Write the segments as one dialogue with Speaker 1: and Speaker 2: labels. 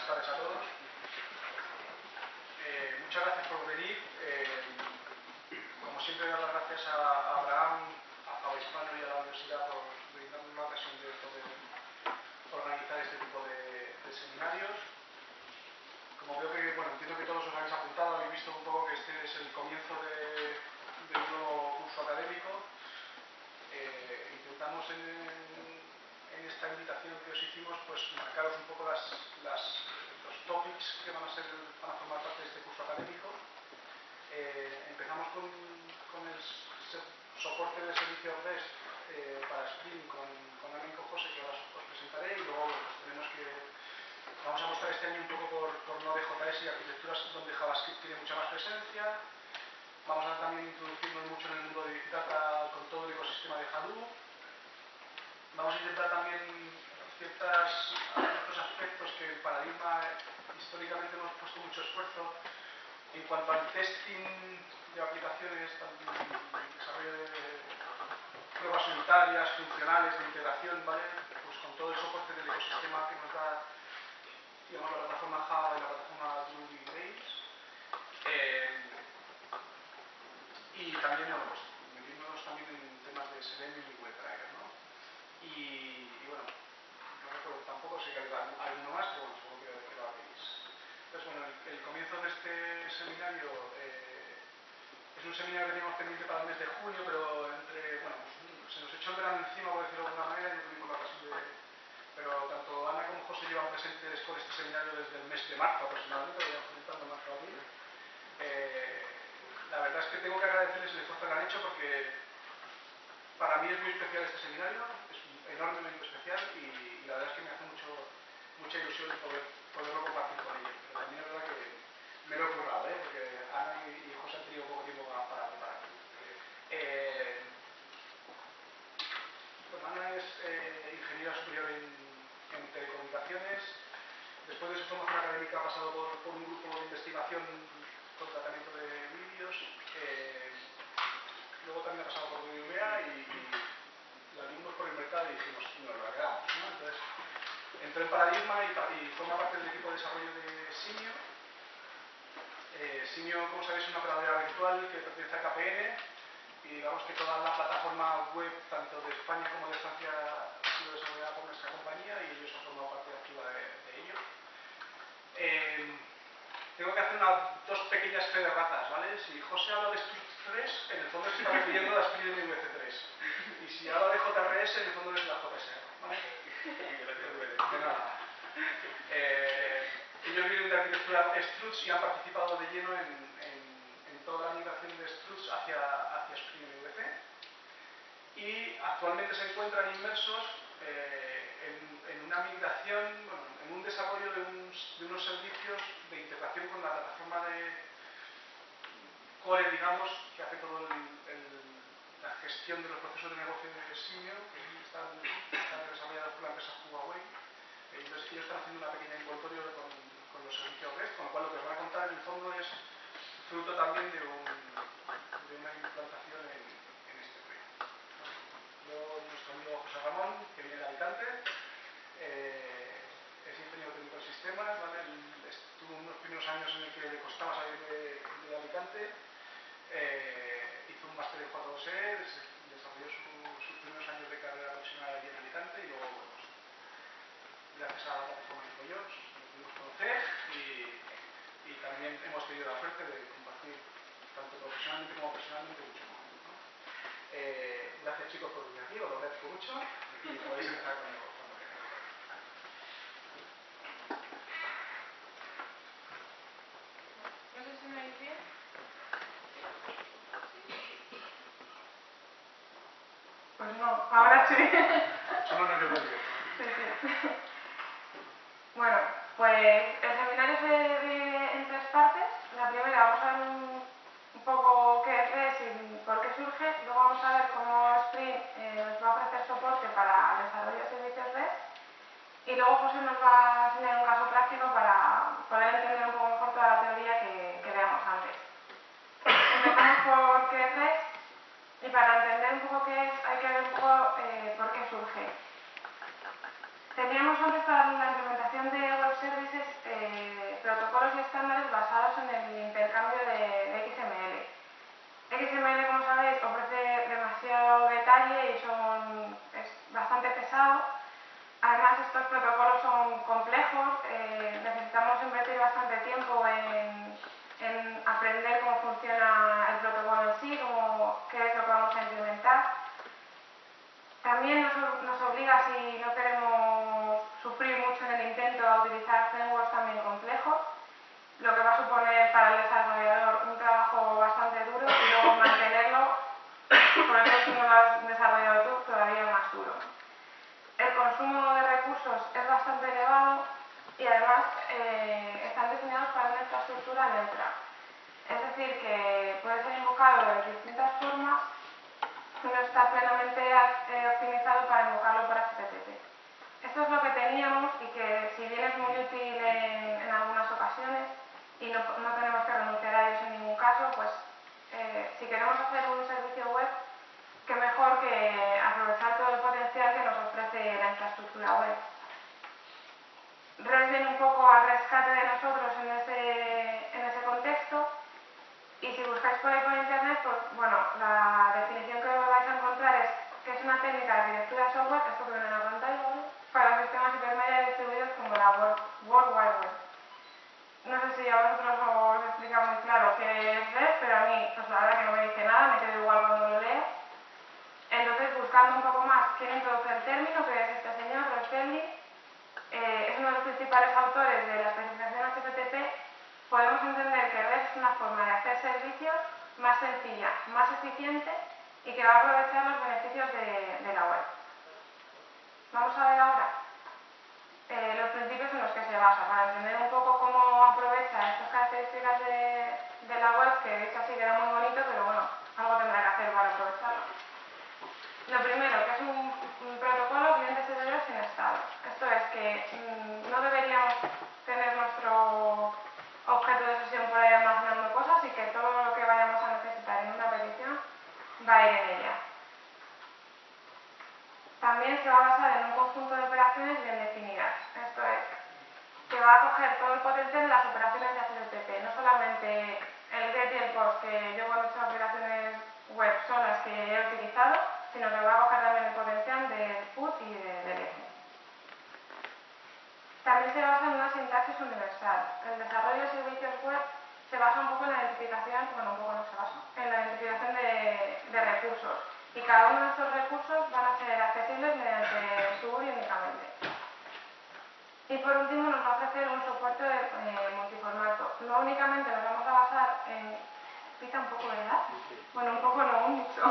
Speaker 1: tardes a todos. Muchas gracias por venir. Como siempre, dar las gracias a Abraham, a Fabispano y a la universidad por brindarnos la ocasión de poder organizar este tipo de seminarios. Como veo que, bueno, entiendo que todos os habéis apuntado, habéis visto un poco que este es el comienzo de un nuevo curso académico. Intentamos en esta invitación que os hicimos, pues marcaros un poco los topics que van a formar parte de este curso académico. Empezamos con el soporte de servicios REST para Spring con Ana y con José, que ahora os presentaré, y luego vamos a mostrar este año un poco por Node.js y arquitecturas donde JavaScript tiene mucha más presencia. Vamos a también introducirnos mucho en el mundo de Big Data con todo el ecosistema de Hadoop. Vamos a intentar también ciertos aspectos que en Paradigma históricamente hemos puesto mucho esfuerzo en cuanto al testing de aplicaciones, desarrollo de pruebas unitarias, funcionales, de integración, ¿vale? Pues con todo el soporte del ecosistema que nos da, digamos, la plataforma Java y la plataforma Ruby Rails. Y también, bueno, pues metiéndonos también en temas de Selenium y WebDriver, ¿no? Y bueno, no recuerdo tampoco, sé que hay alguno más, pero bueno, seguro que lo habéis. Entonces, bueno, el comienzo de este seminario es un seminario que teníamos pendiente para el mes de junio, pero pues, se nos echó el verano encima, por decirlo de alguna manera, y no tuvimos la ocasión de... Pero tanto Ana como José llevan presentes con este seminario desde el mes de marzo aproximadamente, lo llevan comentando marzo a abril. La verdad es que tengo que agradecerles el esfuerzo que han hecho porque para mí es muy especial este seminario, es enormemente especial y la verdad es que me hace mucha ilusión poderlo compartir con ellos. Pero también es verdad que me lo he currado, porque Ana y José han tenido poco tiempo para preparar. Bueno, Ana es ingeniera superior en telecomunicaciones. Después de su formación académica ha pasado por un grupo de investigación con tratamiento de vídeos. Luego también ha pasado por BBVA y la vimos por el mercado y dijimos, nos la quedamos, ¿no? Entonces, entró en Paradigma y forma parte del equipo de desarrollo de Simio. Simio, como sabéis, es una operadora virtual que pertenece a KPN y digamos que toda la plataforma web, tanto de España como de Francia, ha sido desarrollada por nuestra compañía y ellos han formado parte activa de ello. Tengo que hacer dos pequeñas fe de ratas, ¿vale? Si José habla de Struts 3, en el fondo se está refiriendo a la Spring MVC3. Y si habla de JRS, en el fondo es la JSR, ¿vale? De nada. Ellos vienen de arquitectura Struts y han participado de lleno en toda la migración de Struts hacia Spring MVC. Y actualmente se encuentran inmersos en una migración, bueno, en un desarrollo de unos servicios de integración con la plataforma de Core, digamos, que hace toda la gestión de los procesos de negocio de Simio, que están desarrollados por la empresa Huawei. Entonces ellos están haciendo una pequeña envoltorio con los servicios REST, con lo cual lo que os van a contar en el fondo es fruto también de una implantación en este proyecto. Luego nuestro amigo José Ramón, que viene de Alicante, es ingeniero técnico de sistemas, ¿vale? Estuvo unos primeros años en el que le costaba salir de Alicante, hizo un máster en 4.2E, desarrolló sus primeros años de carrera profesional allí en Alicante y luego, bueno, pues, gracias a la plataforma InfoJobs lo pudimos conocer y también hemos tenido la suerte de compartir tanto profesionalmente como personalmente mucho momento, ¿no? Gracias, chicos, por venir aquí, os lo agradezco mucho y podéis empezar cuando queráis.
Speaker 2: No sé si me oís bien. Pues no, ahora sí.
Speaker 1: Somos no yo
Speaker 2: Sí. Bueno, pues el seminario se divide en tres partes. La primera vamos a ver un poco qué es REST y por qué surge. Luego vamos a ver cómo Spring nos va a ofrecer soporte para el desarrollo de servicios REST. Y luego José nos va a enseñar un caso práctico para poder entender un poco mejor toda la teoría que veamos antes. Empezamos por qué es REST y para entender un poco qué es hay que ver un poco por qué surge. Teníamos antes para la implementación de web services pesado. Además, estos protocolos son complejos, necesitamos invertir bastante tiempo en aprender cómo funciona el protocolo en sí, qué es lo que vamos a implementar. También nos obliga, si no queremos sufrir mucho en el intento, a utilizar frameworks también complejos, lo que va a suponer para el desarrollador un trabajo bastante duro y luego mantenerlo, sobre todo si no lo has desarrollado tú, todavía más duro. El consumo de recursos es bastante elevado y además están diseñados para una infraestructura neutra. Es decir, que puede ser invocado de distintas formas y no está plenamente optimizado para invocarlo por HTTP. Esto es lo que teníamos y que, si bien es muy útil en algunas ocasiones y no tenemos que renunciar a ellos en ningún caso, pues si queremos hacer un servicio web, qué mejor que aprovechar todo el potencial que nos ofrece la infraestructura web. REST viene un poco al rescate de nosotros en ese contexto, y si buscáis por ahí por internet, pues bueno, la definición que vais a encontrar es que es una técnica de arquitectura software, esto que viene en la pantalla, ¿vale?, para sistemas hipermedia distribuidos como la World Wide Web. No sé si a vosotros os explica muy claro qué es REST, pero a mí, pues la verdad que no me dice nada, me quedo igual cuando lo leo. Entonces, buscando un poco más quién introduce el término, que es este señor, Russ Belding, es uno de los principales autores de la especificación HTTP, podemos entender que REST es una forma de hacer servicios más sencilla, más eficiente y que va a aprovechar los beneficios de la web. Vamos a ver ahora los principios en los que se basa, para entender un poco cómo aprovecha estas características de la web, que de hecho así queda muy bonito, pero bueno, algo tendrá que hacer para aprovecharlo. Lo primero, que es un protocolo cliente servidor sin estado. Esto es que no deberíamos tener nuestro objeto de sesión por ahí almacenando cosas y que todo lo que vayamos a necesitar en una petición va a ir en ella. También se va a basar en un conjunto de operaciones bien definidas. Esto es, que va a coger todo el potencial de las operaciones de HTTP, no solamente el get y el post, que yo cuando he hecho aplicaciones web son las que he utilizado, sino que va a coger también el potencial del put y del eje. También se basa en una sintaxis universal. El desarrollo de servicios web se basa un poco en la identificación, bueno, un poco no se basa, en la identificación de recursos. Y cada uno de estos recursos van a ser accesibles mediante su URI únicamente. Y por último nos va a ofrecer un soporte multiformato. No únicamente nos vamos a basar en... ¿Pica un poco, verdad? Bueno, un poco no, mucho.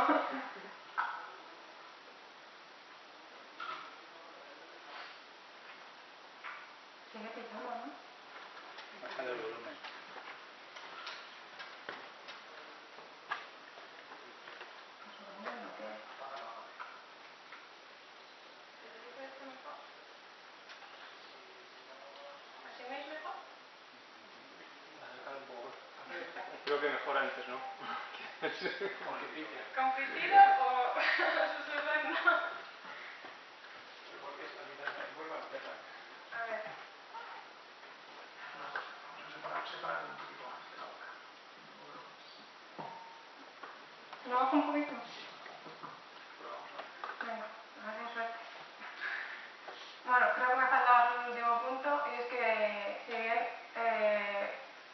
Speaker 2: Sigue pitando, ¿no?
Speaker 3: Bajando el volumen.
Speaker 2: ¿Así me es mejor?
Speaker 3: Creo que mejor antes, ¿no?
Speaker 2: ¿Con pitido o susurrando? A ver.
Speaker 1: Vamos a separar un poquito más de la boca.
Speaker 2: ¿Lo bajo un poquito? Venga, a ver si hay suerte. Bueno, creo que me falta el último punto, y es que, si bien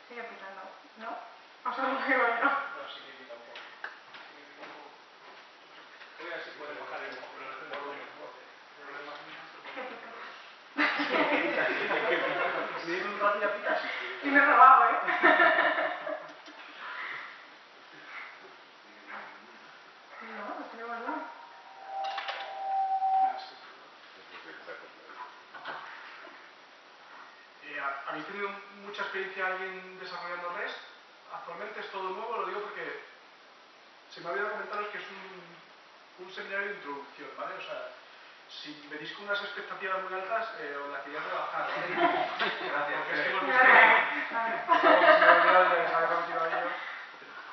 Speaker 2: sigue pitando, ¿no? O solo lo digo yo.
Speaker 1: No, sí que quita un poco. Voy a ver si puedes bajar el volumen. Si dices un rato ya picas.
Speaker 2: Y me he robado, ¿eh? No, no tiene volumen.
Speaker 1: ¿Habéis tenido mucha experiencia alguien desarrollando REST? Actualmente es todo nuevo, lo digo porque se me ha olvidado comentaros que es un seminario de introducción, ¿vale? O sea, si venís con unas expectativas muy altas, os las quería rebajar, ¿vale? Gracias. Porque es que hemos visto...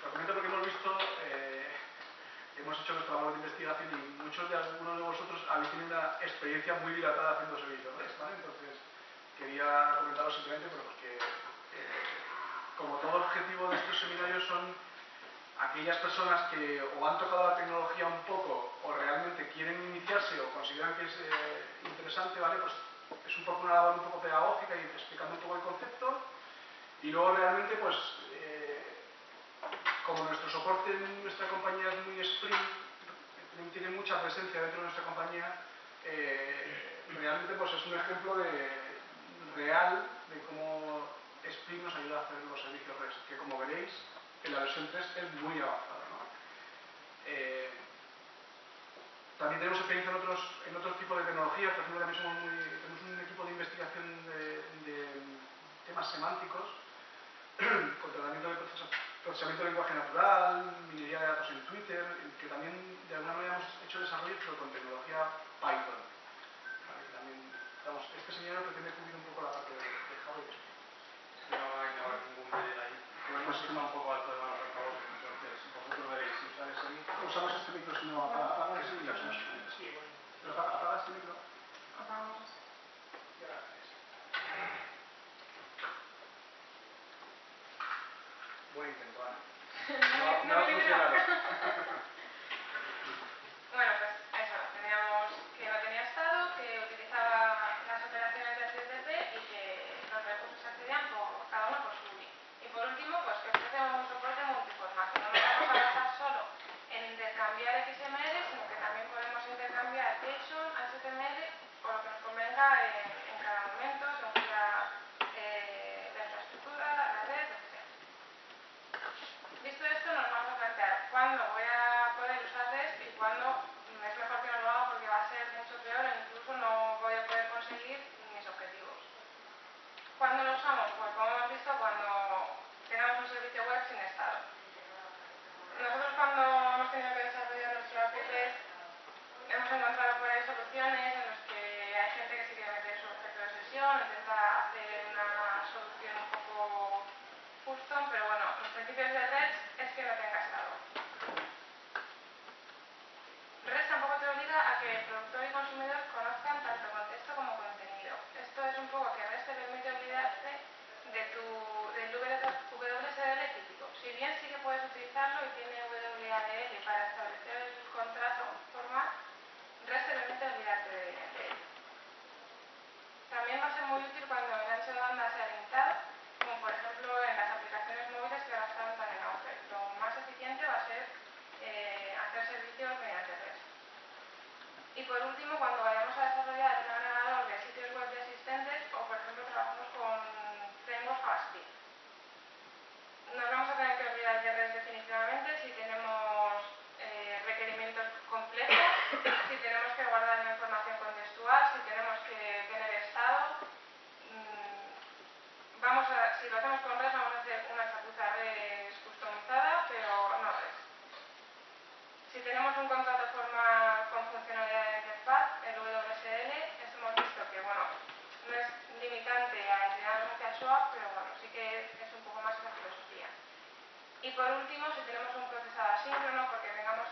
Speaker 1: Lo comento porque hemos visto... hemos hecho nuestra labor de investigación y muchos de algunos de vosotros habéis tenido una experiencia muy dilatada haciendo servicios REST, ¿vale? Entonces, quería comentaros simplemente porque como todo objetivo de estos seminarios son aquellas personas que o han tocado la tecnología un poco o realmente quieren iniciarse o consideran que es interesante, ¿vale? Pues es un poco una labor un poco pedagógica y explicando un poco el concepto. Y luego realmente, pues, como nuestro soporte en nuestra compañía es muy Spring, tiene mucha presencia dentro de nuestra compañía, realmente pues es un ejemplo real de cómo Spring nos ayuda a hacer los servicios REST, que como veréis, en la versión 3 es muy avanzada, ¿no? También tenemos experiencia en otros tipos de tecnologías. Por ejemplo, también tenemos un equipo de investigación de temas semánticos, con tratamiento de procesamiento de lenguaje natural, minería de datos en Twitter, que también de alguna manera hemos hecho desarrollo, pero con tecnología Python. Vale, que también, digamos, este seminario pretende cubrir un poco la parte de Java y de Spring.
Speaker 4: No va a innovar ningún medio ahí. Podemos estar un poco alto de manos altavoces, entonces vosotros veréis si usar ese micro.
Speaker 1: Usamos este micro, si no apaga ese micro. Pero apaga este micro.
Speaker 2: Apagamos.
Speaker 1: Gracias. Buen intento, Ana. No ha funcionado.
Speaker 2: Bueno, pues eso, teníamos que no tenía estado, que utilizaba las operaciones del 3DP y que los recursos accedían cada uno por su URI. Y por último, pues que ofrece un soporte multiformato. No nos vamos a basar solo en intercambiar XML, sino que también podemos intercambiar JSON, HTML o lo que nos convenga en cada momento, según sea la infraestructura, la red, lo que sea. Visto esto, nos vamos a plantear cuándo voy a poder usar REST y cuándo es mejor que no lo haga porque va a ser mucho peor e incluso no voy a poder conseguir mis objetivos. ¿Cuándo lo usamos? Pues como hemos visto, cuando tengamos un servicio web sin estado. Nosotros cuando hemos tenido que desarrollar nuestro API REST hemos encontrado por ahí soluciones en las que hay gente que se quiere meter su objeto de sesión, intenta hacer una solución un poco custom, pero bueno, los principios de REST es que no tenga estado. REST tampoco te obliga a que el productor y consumidor conozcan tanto contexto como contenido. Esto es un poco que REST te permite olvidarte del WSDL típico. Si bien sí que puedes utilizarlo y tiene WADL para establecer el contrato formal, REST te permite olvidarte de él. También va a ser muy útil cuando el ancho de banda sea limitado, como por ejemplo en las aplicaciones móviles que ahora están tan en auge. Lo más eficiente va a ser hacer servicios mediante REST. Y por último, cuando vayamos a desarrollar un navegador de sitios web ya existentes o por ejemplo trabajamos con framework JavaScript. Nos vamos a tener que olvidar de REST definitivamente si tenemos requerimientos complejos, si tenemos que guardar una información contextual, si tenemos que tener estado. Si lo hacemos con REST vamos a hacer una chapuza REST customizada, pero no REST. Si tenemos un contrato formal con funcionalidad de interfaz, el WSL, hemos visto que bueno, no es limitante a inclinarnos hacia el swap, pero bueno, sí que es un poco más esa filosofía. Y por último, si tenemos un procesado asíncrono, porque tengamos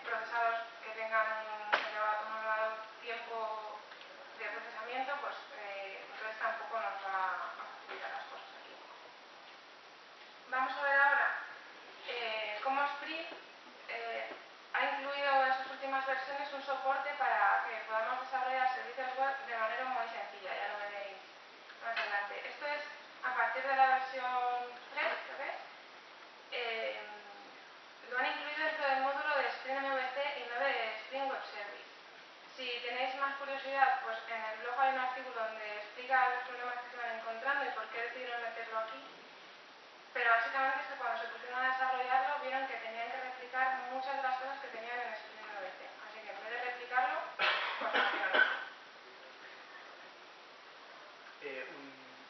Speaker 2: procesados que tengan un elevado tiempo de procesamiento, pues entonces tampoco nos va a facilitar las cosas aquí. Vamos a ver ahora cómo Spring ha incluido en sus últimas versiones un soporte para que podamos desarrollar servicios web de manera muy sencilla, ya lo veréis más adelante. Esto es a partir de la versión 3, creo que es. Lo han incluido dentro del módulo de Spring MVC y no de Spring Web Service. Si tenéis más curiosidad, pues en el blog hay un artículo donde explica los problemas que se van encontrando y por qué decidieron meterlo aquí. Pero básicamente es que cuando se pusieron a desarrollarlo vieron que tenían que replicar muchas de las cosas que tenían en Spring MVC. Así que en vez de replicarlo, pues lo metieron aquí.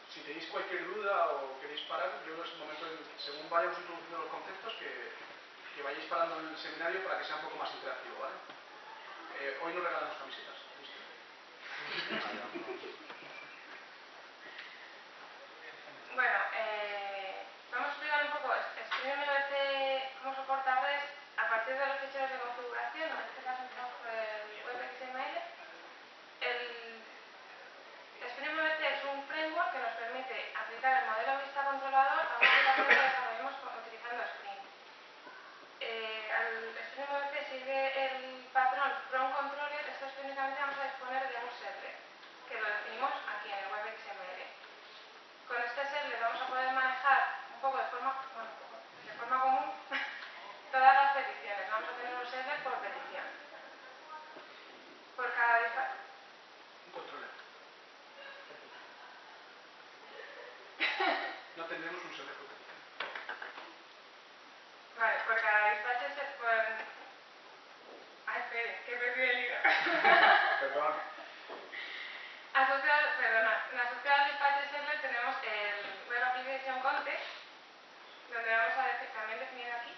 Speaker 1: Si tenéis cualquier duda o queréis parar, yo es el momento, según vayamos introduciendo los conceptos, que vayáis parando el seminario para que sea un poco más interactivo, ¿vale? Hoy nos regalamos camisetas.
Speaker 2: Bueno, vamos a explicar un poco Spring MVC, cómo soporta REST a partir de los ficheros de configuración, en este caso empezamos por el WebXML. El Spring MVC es un framework que nos permite aplicar el modelo vista controlador a una aplicación que desarrollemos utilizando Spring. sigue el patrón from controller, esto es únicamente vamos a disponer de un servlet, que lo definimos aquí en el web XML. Con este servlet vamos a poder manejar un poco de forma común todas las peticiones. Vamos a tener un servlet por petición. Por cada
Speaker 1: Un controller. No tenemos un server por petición.
Speaker 2: Vale, por cada dispatcher se pueden... Ay, espere, que he perdido el hilo.
Speaker 1: Perdón.
Speaker 2: Asociado al dispatcher server tenemos el Web Application Context, donde vamos a decir, también definido aquí,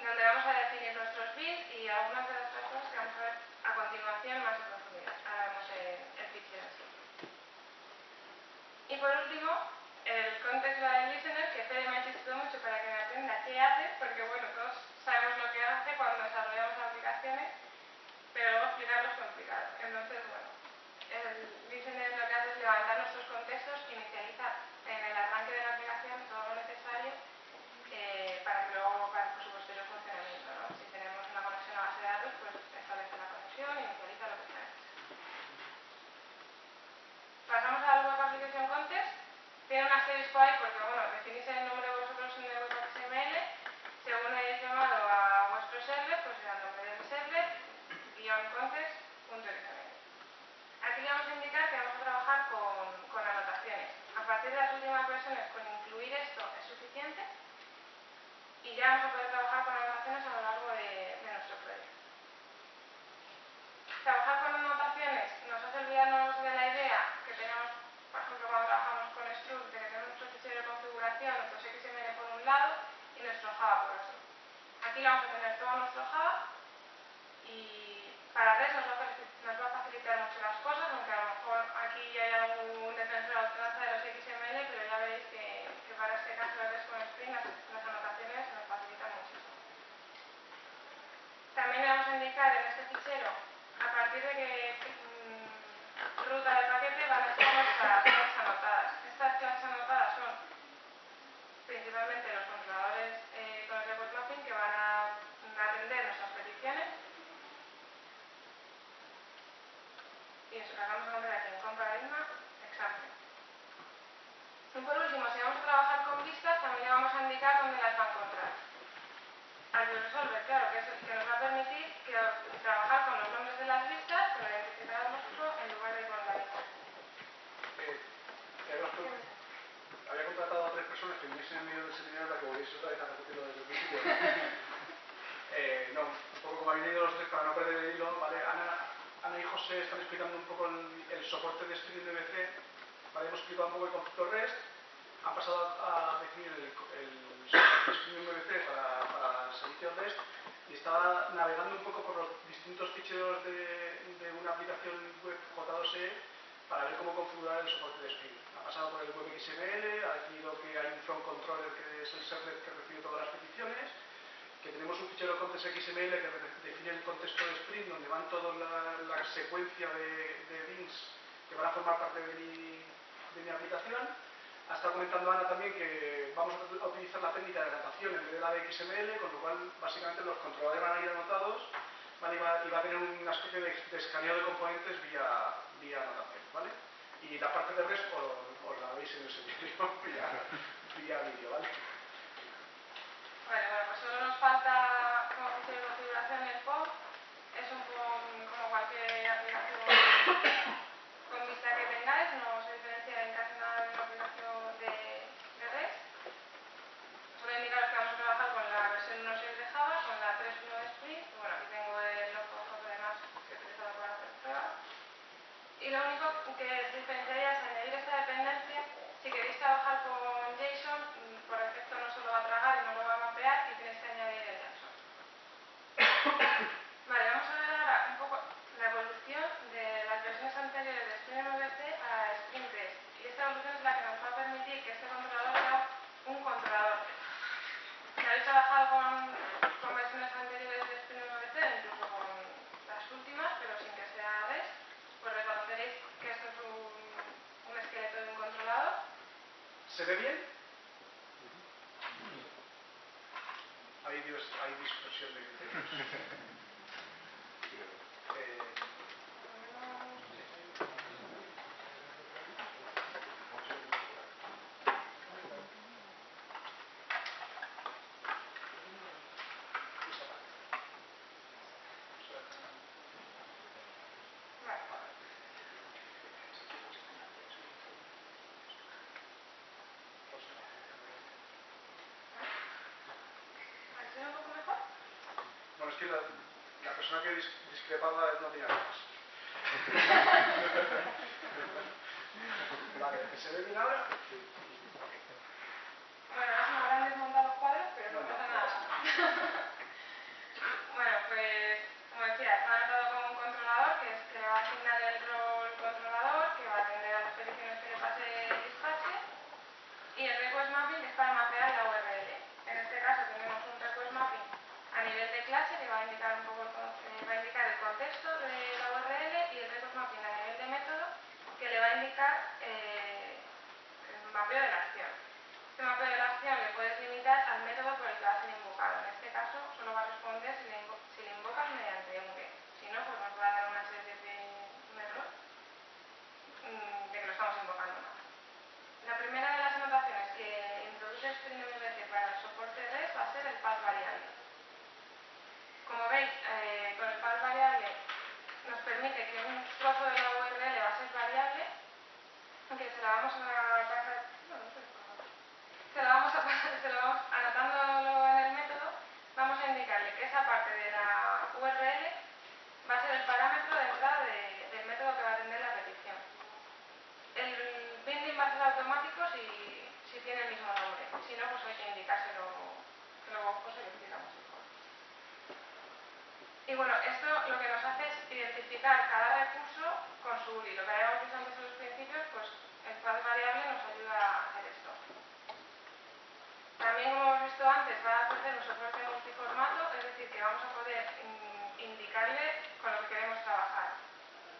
Speaker 2: donde vamos a definir nuestros bits y algunas de las otras cosas que vamos a ver a continuación más en profundidad. Ahora vemos el fichero en sí. Y por último, el Context Line Listener, que Fede me ha insistido mucho para que me aprenda qué hace, porque bueno, todos sabemos lo que hace cuando desarrollamos aplicaciones, pero luego explicarlo es complicado. Entonces, bueno, el listener lo que hace es levantar nuestros contextos y inicializa en el arranque de la aplicación todo lo necesario para que luego, para su posterior funcionamiento, ¿no? Si tenemos una conexión a base de datos, pues establece la conexión y inicializa lo que sea necesario. Pasamos al Web Application Context. Tiene un asterisco ahí porque, bueno, definís el nombre de vosotros en el Web XML. Según hayáis llamado a vuestro servlet, pues será el nombre del servlet, -context.xml. Aquí le vamos a indicar que vamos a trabajar con anotaciones. A partir de las últimas versiones, con incluir esto es suficiente y ya vamos a poder trabajar con anotaciones a lo largo de nuestro proyecto. Trabajar con anotaciones nos hace olvidarnos de la idea que tenemos, por ejemplo, cuando trabajamos con Struct, de que tenemos nuestro fichero de configuración, nuestro XML por un lado y nuestro Java por otro. Aquí vamos a tener todo nuestro Java y para REST nos va a facilitar mucho las cosas, aunque a lo mejor aquí hay algún defensor a ultranza de los XML, pero ya veréis que para este caso de REST con Spring las anotaciones nos facilitan muchísimo. También le vamos a indicar en este fichero, a partir de qué ruta de paquete van a ser nuestras clases anotadas. Estas clases anotadas son principalmente los controladores con el report mapping que van a atender nuestras peticiones. Y eso las vamos a encontrar aquí en Comparadigma, Example. Y por último, si vamos a trabajar con vistas, también le vamos a indicar dónde las va a encontrar. Al resolver, claro, que es el que nos va a permitir trabajar con los nombres de las vistas, con el identificador lógico, en lugar de con la lista.
Speaker 1: Había contratado a 3 personas que viniesen en medio del seminario para que volviese otra vez a repetirlo desde el principio. No, un poco como habéis leído los 3 para no perder el hilo, ¿vale? Ana y José están explicando un poco el soporte de Spring MVC, ¿vale? Hemos explicado un poco el concepto REST, han pasado a definir el soporte de Spring MVC para servicios REST y estaba navegando un poco por los distintos ficheros de una aplicación web J2E para ver cómo configurar el soporte de Spring. Ha pasado por el web XML, ha definido que hay un front controller que es el servlet que recibe todas las peticiones, que tenemos un fichero context XML que define el contexto de Spring, donde van toda la secuencia de bins que van a formar parte de mi aplicación. Ha estado comentando Ana también que vamos a utilizar la técnica de anotación en vez de la de XML, con lo cual básicamente los controladores van a ir anotados, ¿vale? Y va a tener una especie de escaneo de componentes vía anotación, ¿vale? Y la parte de REST os la veis en el seminario vía vídeo, ¿vale?
Speaker 2: Vale, bueno, pues solo nos falta como fichero de configuración el POM. Es un POM como cualquier aplicación con vista que tengáis, no se diferencia en casi nada de una aplicación de REST. Solo indicaros que vamos a trabajar con la versión 1.6 de Java, con la 3.1 de Spring. Y bueno, aquí tengo el log.js además que he utilizado para hacer pruebas. Y lo único que se diferenciaría es añadir esta dependencia. Si queréis trabajar con JSON, por defecto no se lo va a tragar y no lo va a mapear y tenéis que añadir el JSON. Vale, vamos a ver ahora un poco la evolución de las versiones anteriores de Spring MVC a Spring REST. Y esta evolución es la que nos va a permitir que este controlador sea un controlador REST. Si habéis trabajado con versiones anteriores de Spring MVC, incluso con las últimas, pero sin que sea REST, pues reconoceréis que esto es un esqueleto de un controlador.
Speaker 1: ¿Se ve bien? Hay dispersión de criterios. la persona que discrepaba no tenía gafas. Vale, ¿se ve bien ahora?
Speaker 2: Bueno, ahora se me habrán desmontado los cuadros, pero no pasa nada. Bueno, pues, como decía, está anotado como un controlador, que es que le va a asignar el rol controlador, que va a atender a las peticiones que le pase el dispatcher, y el request mapping, que es para mapear la URL. En este caso tenemos un request mapping a nivel de clase, que va a indicar un poco va a indicar el contexto de la URL, y el request mapping a nivel de método, que le va a indicar el mapeo de la acción. Este mapeo de la acción le puedes limitar al método por el que va a ser invocado. En este caso, solo va a responder si le invocas mediante un get. Si no, pues nos va a dar una serie de un error de que lo estamos invocando mal. La primera de las anotaciones que introduce SpringMVC para el soporte REST va a ser el path variable. Como veis, con el path variable nos permite que un trozo de la URL va a ser variable, que se la vamos a pasar, anotándolo en el método, vamos a indicarle que esa parte de la URL va a ser el parámetro de entrada del método que va a atender la petición. El binding va a ser automático si tiene el mismo nombre, si no, pues hay que indicárselo, que luego pues se lo explicamos mejor. Y bueno, esto lo que nos hace es identificar cada recurso con su URI. Lo que habíamos visto antes en los principios, pues el path variable nos ayuda a hacer esto. También, como hemos visto antes, va a ofrecer un soporte multiformato, es decir, que vamos a poder indicarle con lo que queremos trabajar.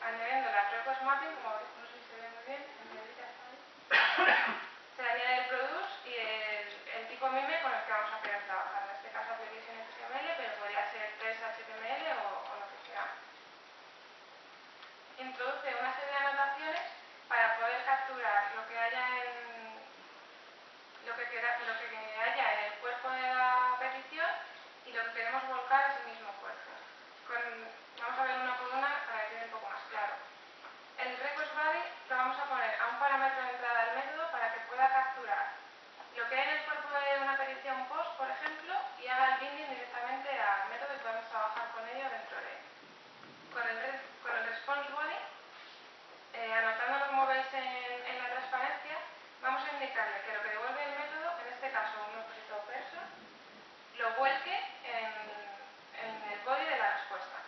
Speaker 2: Añadiendo la request mapping, como veis, no sé si se ve muy bien, en negrita está ahí. Se le añade el produce y el tipo mime con el que vamos a querer trabajar. En este caso application XML, pero podría ser 3HTML o lo que queramos. Introduce una serie de anotaciones para poder capturar lo que haya en el cuerpo de la petición y lo que queremos volcar a ese mismo cuerpo. Vamos a ver una por una para que quede un poco más claro. El request body lo vamos a poner a un parámetro de entrada al método para que pueda capturar lo que hay en el cuerpo de una petición post, por ejemplo, y haga el binding directamente al método y podemos trabajar con ello dentro de él. Con el response body, anotándolo como veis en la transparencia, vamos a indicarle que lo que devuelve el método, en este caso un objeto person, lo vuelque en el body de la respuesta.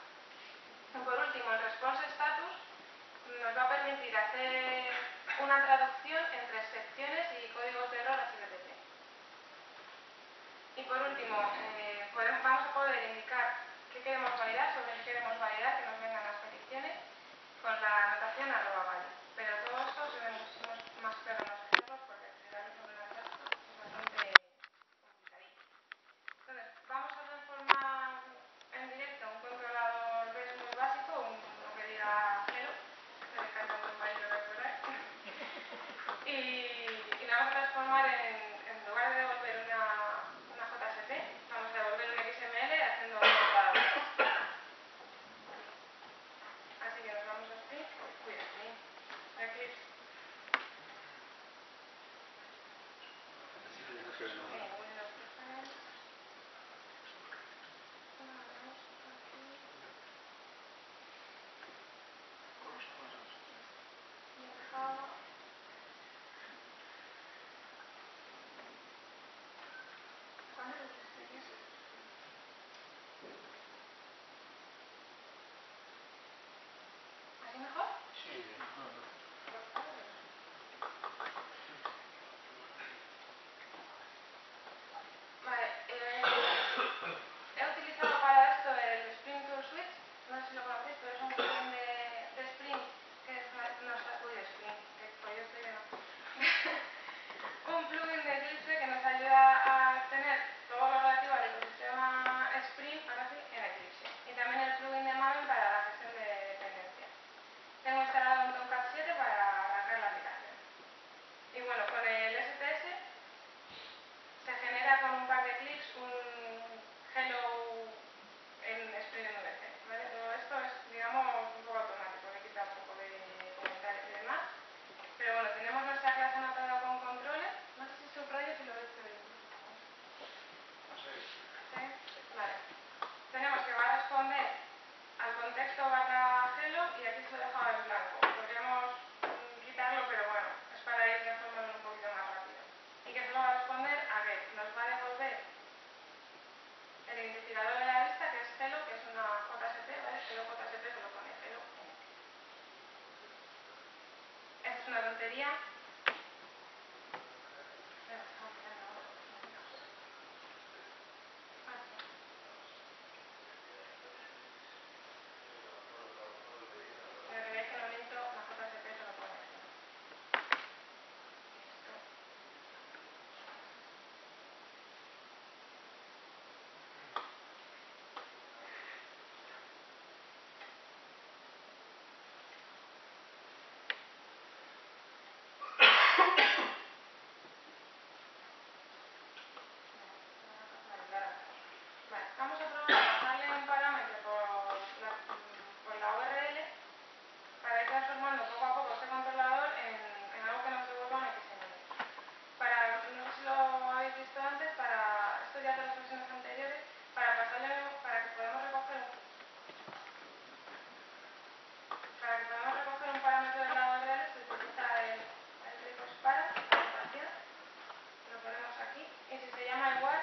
Speaker 2: Y por último, el response status nos va a permitir hacer una traducción entre excepciones y códigos de error HTTP. Y por último, vamos a poder indicar qué queremos validar, sobre qué queremos validar, que nos vengan las peticiones, con la anotación @vale. Pero todo esto se ve mucho más claro en los ejemplos porque explicarlo sobre la tabla es bastante complicadito. Entonces, vamos a transformar en directo un controlador REST muy básico, uno que diga hello, que le canta un compañero por ahí. Y la vamos a transformar en lugar de devolver una JSP, vamos a devolver un XML haciendo un controlador. Así que nos vamos a Eclipse. Windows Preference. Java. ¿Cuándo lo escribí? ¿Así mejor? Sí. Vale, he utilizado para esto el Spring Tool Switch, no sé si lo conocéis, pero es un plugin de Spring que no está Spring, que debería... Pero que veáis que en el momento la JSP se lo pone aquí. Esto. Vale, claro. Vale, vamos a probar a pasarle un parámetro por la URL para ir transformando poco a poco este controlador en algo que nos devuelva un XML. No sé si lo habéis visto antes, esto ya de las versiones anteriores, para que podamos recoger un parámetro de la URL se utiliza el request para presentación, lo ponemos aquí y si se llama igual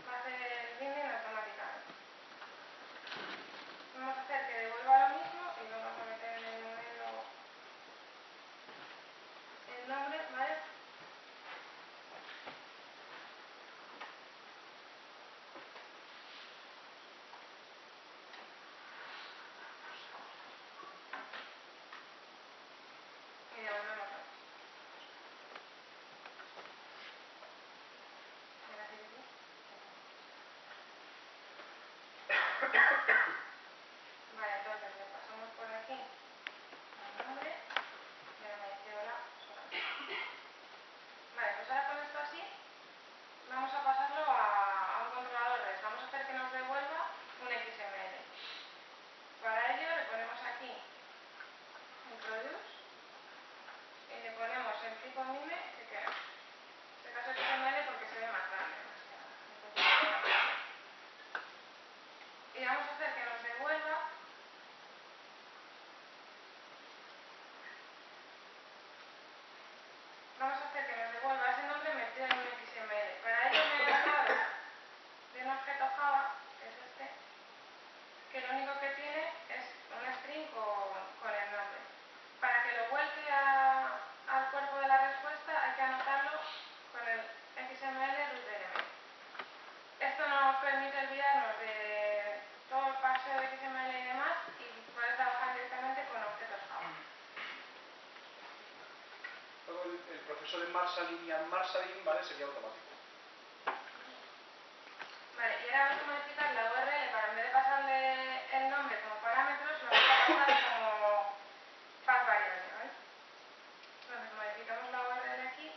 Speaker 2: va a hacer el binding automáticamente. Vamos a hacer que devuelva lo mismo y vamos a meter en el modelo el nombre, ¿vale? Y devolvemos aquí. ¿Era así de aquí? Vale, entonces le pasamos por aquí el nombre y ahora me dice hola solamente. Vale, pues ahora con esto así vamos a pasarlo a un controlador REST. Vamos a hacer que nos devuelva un XML. Para ello le ponemos aquí introduce y le ponemos el tipo MIME que queremos. En este caso XML porque se ve más grande, más que nada. Y vamos a hacer que nos devuelva ese nombre metido en un XML. Para ello me he dotado de un objeto Java, que es este, que lo único que tiene es un string con el nombre. Para que lo vuelque al cuerpo de la respuesta hay que anotarlo con el XML root element. Esto nos permite olvidarnos de todo el paseo de XML y demás y poder trabajar directamente con objetos Java.
Speaker 1: Luego el proceso de marshalling y unmarshalling, ¿vale? Sería automático.
Speaker 2: Vale, y ahora vamos a modificar la URL para en vez de pasarle el nombre como parámetros, lo vamos a pasar como path variable, ¿vale? Entonces modificamos la URL aquí,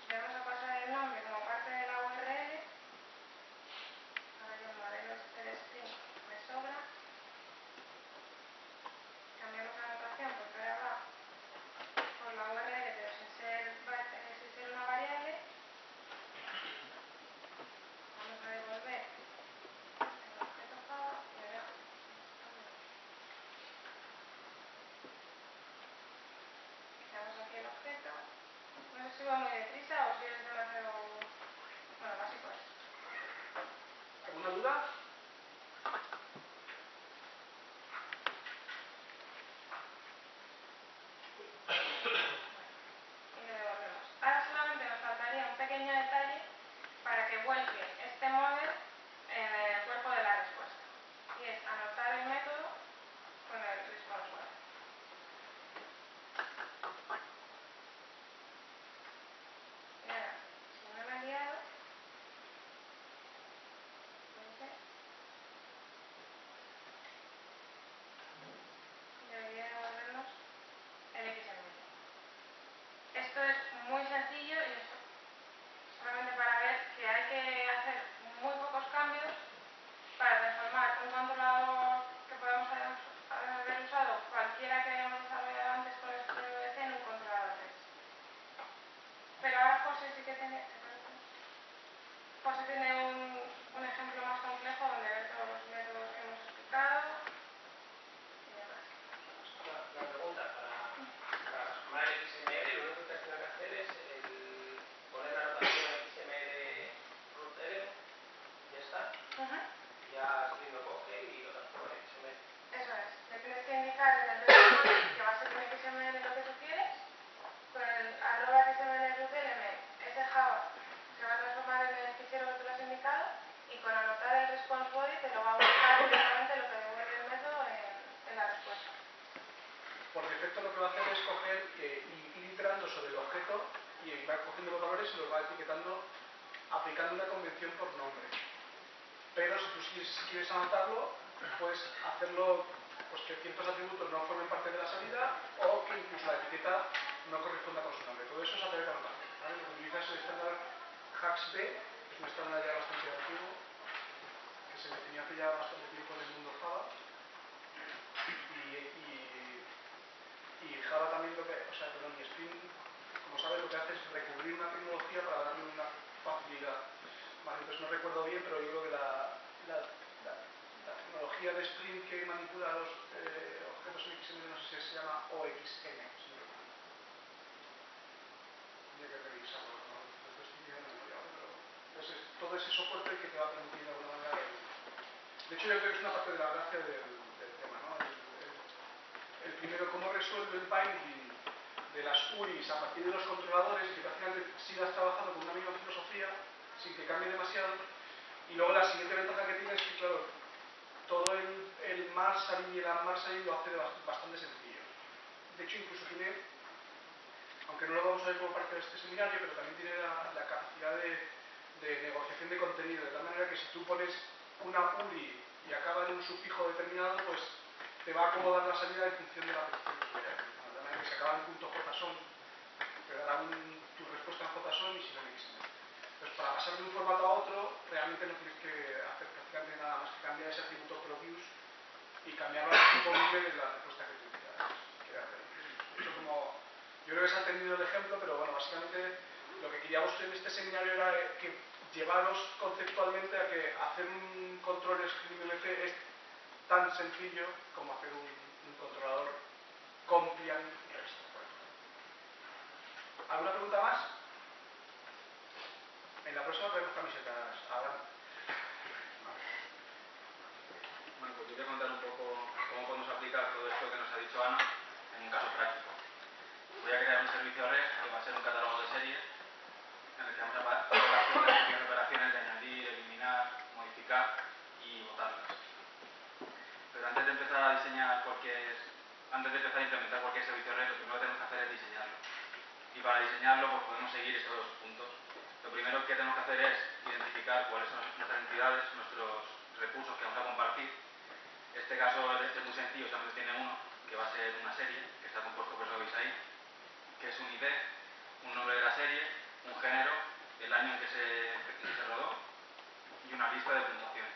Speaker 2: le vamos a pasar el nombre como parte de la URL, ahora yo el modelo este de string me sobra, cambiamos la notación porque ahora va por la URL pero sin ser una variable, vamos a devolver el objeto Java y ahora quitamos aquí el objeto. No sé si va muy deprisa o si es demasiado... Bueno, básico es.
Speaker 1: ¿Alguna duda?
Speaker 2: Y le devolvemos. Ahora solamente nos faltaría un pequeño detalle para que vuelque este model en el cuerpo de la respuesta. Y es anotar el método con el response model. Y ahora, si no me he liado, debería devolvernos el XML. Esto es muy sencillo y es solamente para ver que hay que hacer muy pocos cambios para transformar un controlador que podemos haber usado cualquiera que hayamos desarrollado antes con StringVC en un controlador REST. Pero ahora José sí que tiene un ejemplo más complejo donde ver todos los métodos que hemos explicado y demás.
Speaker 5: Una pregunta, para transformar el XML lo único que has tenido que hacer es poner la notación XML root element y ya está. Ya String lo coge y lo transforma en XML.
Speaker 2: Eso es, le tienes que indicar en el repository que va a ser un XML lo que tú quieres
Speaker 1: sobre el objeto y va cogiendo los valores y los va etiquetando aplicando una convención por nombre. Pero si tú quieres anotarlo, puedes hacerlo pues que ciertos atributos no formen parte de la salida o que incluso la etiqueta no corresponda con su nombre. Todo eso es a través de anotación, ¿vale? Lo que utiliza es el estándar HAXB, que es un estándar ya bastante antiguo, que se definió hace ya bastante tiempo en el mundo Java. Y Java también y Spring, como sabes, lo que hace es recurrir una tecnología para darle una facilidad. Vale, entonces no recuerdo bien, pero yo creo que la tecnología de Spring que manipula los objetos en XML, no sé si se llama OXM, si no recuerdo. Tendría que revisarlo, no lo estoy viendo de memoria, pero entonces, todo ese soporte que te va a permitir de alguna manera. De hecho, yo creo que es una parte de la gracia del tema, ¿no? El primero, cómo resuelve el binding de las URIs a partir de los controladores y que al final sigas trabajando con una misma filosofía sin que cambie demasiado. Y luego la siguiente ventaja que tiene es que, claro, todo el Marshalling y el Unmarshalling lo hace bastante sencillo. De hecho, incluso tiene, aunque no lo vamos a ver como parte de este seminario, pero también tiene la capacidad de negociación de contenido, de tal manera que si tú pones una URI y acaba en un sufijo determinado, pues te va a acomodar la salida en función de la petición que quieras. De tal manera que si acaba en .json, te dará tu respuesta en JSON y si no en XML. Entonces, para pasar de un formato a otro, realmente no tienes que hacer prácticamente nada más que cambiar ese atributo produce y cambiarlo al disponible de la respuesta que tú quieras hacer. Eso como, yo creo que se ha entendido el ejemplo, pero bueno, básicamente lo que queríamos en este seminario era que llevaros conceptualmente a que hacer un control ScriptMLC es tan sencillo como hacer un controlador compliant REST. ¿Alguna pregunta más? En la próxima traemos camisetas. Ahora.
Speaker 6: Bueno, pues yo voy a contar un poco cómo podemos aplicar todo esto que nos ha dicho Ana en un caso práctico. Voy a crear un servicio REST que va a ser un catálogo de series en el que vamos a hacer las típicas operaciones de añadir, eliminar, modificar y botarlas. Pero antes de empezar a implementar cualquier servicio REST, lo primero que tenemos que hacer es diseñarlo. Y para diseñarlo, pues podemos seguir estos dos puntos. Lo primero que tenemos que hacer es identificar cuáles son nuestras entidades, nuestros recursos que vamos a compartir. Este caso es muy sencillo, solamente tiene uno, que va a ser una serie, que está compuesto por eso que veis ahí, que es un ID, un nombre de la serie, un género, el año en que se rodó y una lista de puntuaciones.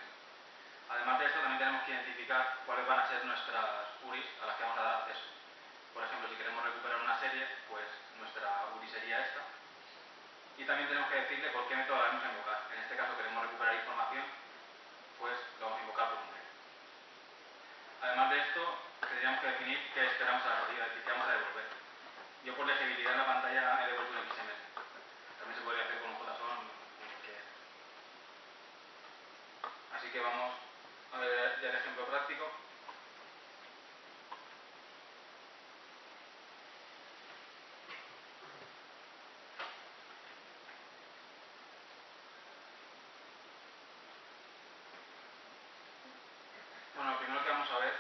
Speaker 6: Además de esto, también tenemos que identificar cuáles van a ser nuestras URIs a las que vamos a dar acceso. Por ejemplo, si queremos recuperar una serie, pues nuestra URI sería esta. Y también tenemos que decirle por qué método la vamos a invocar. En este caso queremos recuperar información, pues lo vamos a invocar por un mail. Además de esto, tendríamos que definir qué esperamos a la salida, es decir, qué vamos a devolver. Yo por legibilidad en la pantalla he devuelto un XML. También se podría hacer con un JSON, como que. Así que vamos a ver ya el ejemplo práctico. Bueno, lo primero que vamos a ver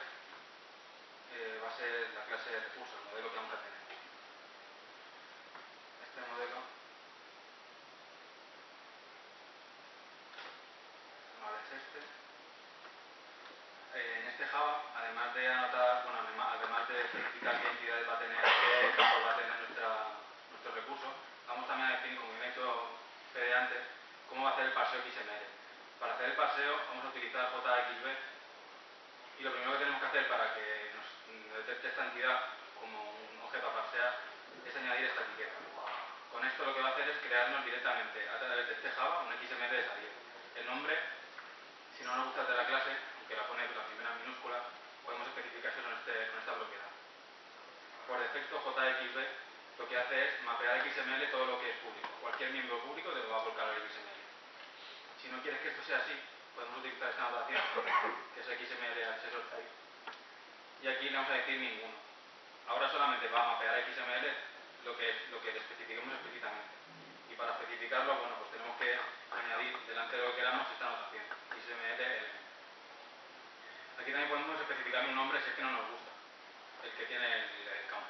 Speaker 6: va a ser la clase de recursos, el modelo que vamos a tener. Este modelo es este. En este Java, además de anotar, bueno, además de especificar qué entidades va a tener, qué campos va a tener nuestro recurso, vamos también a definir, como bien ha hecho Fede antes, cómo va a hacer el parseo XML. Para hacer el parseo vamos a utilizar JXB y lo primero que tenemos que hacer para que nos detecte esta entidad como un objeto a parsear es añadir esta etiqueta. Con esto lo que va a hacer es crearnos directamente a través de este Java un XML de salida. El nombre, si no nos gusta de la clase, aunque la pone la primera en minúscula, podemos especificar eso con esta propiedad. Por defecto, JXB lo que hace es mapear XML todo lo que es público. Cualquier miembro público te lo va a volcar al XML. Si no quieres que esto sea así, podemos utilizar esta notación, que es XML accessor type. Y aquí le vamos a decir ninguno. Ahora solamente va a mapear XML lo que le especifiquemos explícitamente. Y para especificarlo, bueno, pues tenemos que añadir delante de lo que queramos esta notación, XML element. Aquí también podemos especificar un nombre si es que no nos gusta, el que tiene el campo.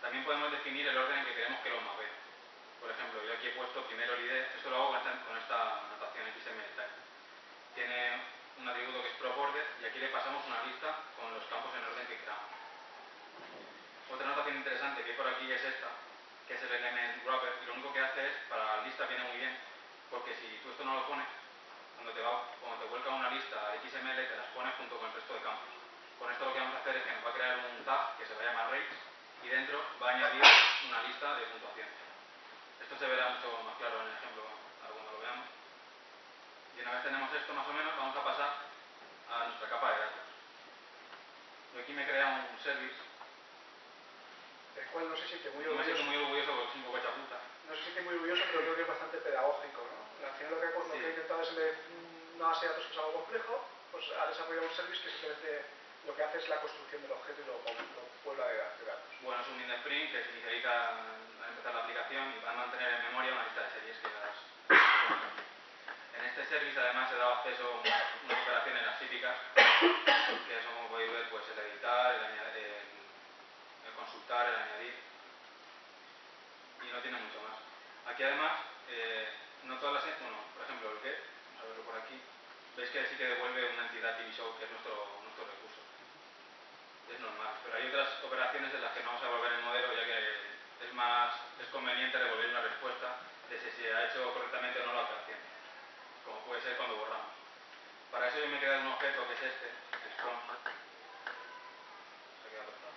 Speaker 6: También podemos definir el orden en que queremos que los mapee. Por ejemplo, yo aquí he puesto primero el ID, esto lo hago con esta notación XML type. Tiene un atributo que es proported y aquí le pasamos una lista con los campos en orden que queramos. Otra notación interesante que hay por aquí es esta, que es el element wrapper, y lo único que hace es, para la lista viene muy bien, porque si tú esto no lo pones, cuando te vuelca una lista al XML te las pones junto con el resto de campos. Con esto lo que vamos a hacer es que nos va a crear un tag que se va a llamar rates y dentro va a añadir una lista de puntuación. Esto se verá mucho más claro en el ejemplo cuando lo veamos. Y una vez tenemos esto más o menos, vamos a pasar a nuestra capa de datos. Yo aquí me he creado un service.
Speaker 1: El cual no se siente muy
Speaker 6: No me siento
Speaker 1: orgulloso.
Speaker 6: muy orgulloso porque es un poco chaputa.
Speaker 1: No se siente muy orgulloso, pero creo que es bastante pedagógico, ¿no? Al final lo que he intentado es una base de datos que es algo complejo, pues ha desarrollado un service que simplemente lo que hace es la construcción del objeto y lo puebla de datos.
Speaker 6: Bueno, es un min sprint que se inicializa al empezar la aplicación y va a mantener en memoria una lista de series que las... En este service además he dado acceso a unas operaciones las típicas, que son, como podéis ver, pues el editar, el consultar, el añadir, y no tiene mucho más. Aquí además, no todas las... Bueno, por ejemplo, el get, vamos a verlo por aquí, veis que sí que devuelve una entidad TVShow, que es nuestro recurso. Es normal, pero hay otras operaciones en las que no vamos a devolver el modelo, ya que es conveniente devolver una respuesta de si se ha hecho correctamente o no la operación, como puede ser cuando borramos. Para eso yo me he creado un objeto que es este, el from. Se ha quedado cortado.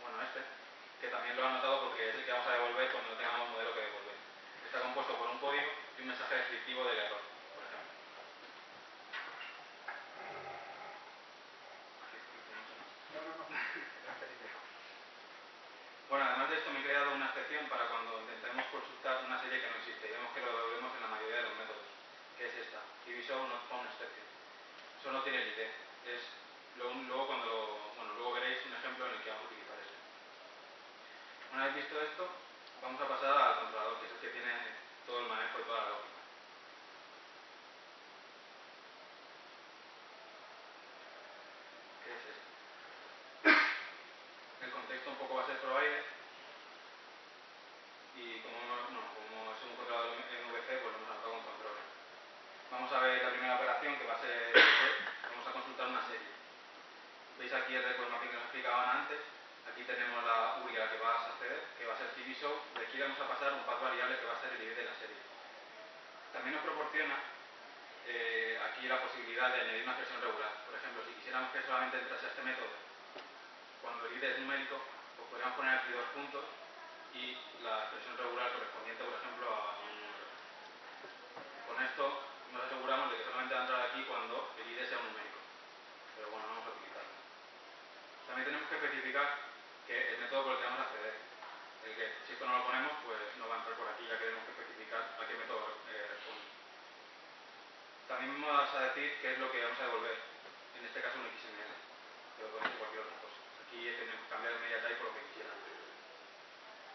Speaker 6: Bueno, este, que también lo he anotado porque es el que vamos a devolver cuando no tengamos modelo que devolver. Está compuesto por un código y un mensaje descriptivo del error, por ejemplo. Bueno, además de esto me he creado una excepción para cuando intentemos consultar una serie que no existe. Y vemos que lo devolvemos en la mayoría de los métodos, que es esta, TVShow not found exception. Eso no tiene ID. Luego veréis un ejemplo en el que vamos a utilizar esto. Una vez visto esto, vamos a pasar al controlador, que es el que tiene todo el manejo y toda la lógica. ¿Qué es esto? El contexto un poco va a ser provider y como es un controlador MVC, pues lo hemos adaptado con controller. Vamos a ver la primera operación que va a ser vamos a consultar una serie. Veis aquí el record mapping que nos explicaban antes. Aquí tenemos la URI a la que vas a acceder, que va a ser TVShow, y aquí vamos a pasar un path variable que va a ser el ID de la serie. También nos proporciona aquí la posibilidad de añadir una expresión regular. Por ejemplo, si quisiéramos que solamente entrase a este método cuando el ID es numérico, pues podríamos poner aquí 2 puntos y la expresión regular correspondiente, por ejemplo, a un número. Con esto nos aseguramos de que solamente va a entrar aquí cuando el ID sea un numérico. Pero bueno, no vamos a utilizarlo. También tenemos que especificar que el método por el que vamos a acceder, el get, si esto no lo ponemos, pues no va a entrar por aquí, ya que tenemos que especificar a qué método responde. También vamos a decir qué es lo que vamos a devolver, en este caso un XML, pero puede ser cualquier otra cosa. Aquí tenemos que cambiar el media type por lo que quisieran.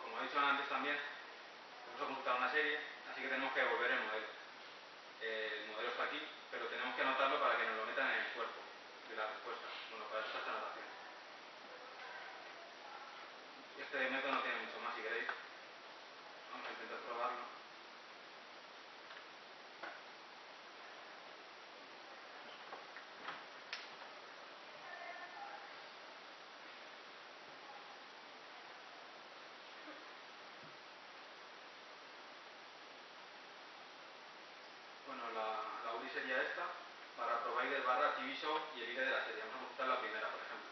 Speaker 6: Como he dicho antes también, vamos a consultar una serie, así que tenemos que devolver el modelo. El modelo está aquí, pero tenemos que anotarlo para que nos lo metan en el cuerpo de la respuesta. Bueno, para eso está esta anotación. Este método no tiene mucho más, si queréis. Vamos a intentar probarlo. Bueno, la URI sería esta, para provider barra TVShow y el ID de la serie. Vamos a consultar la primera, por ejemplo.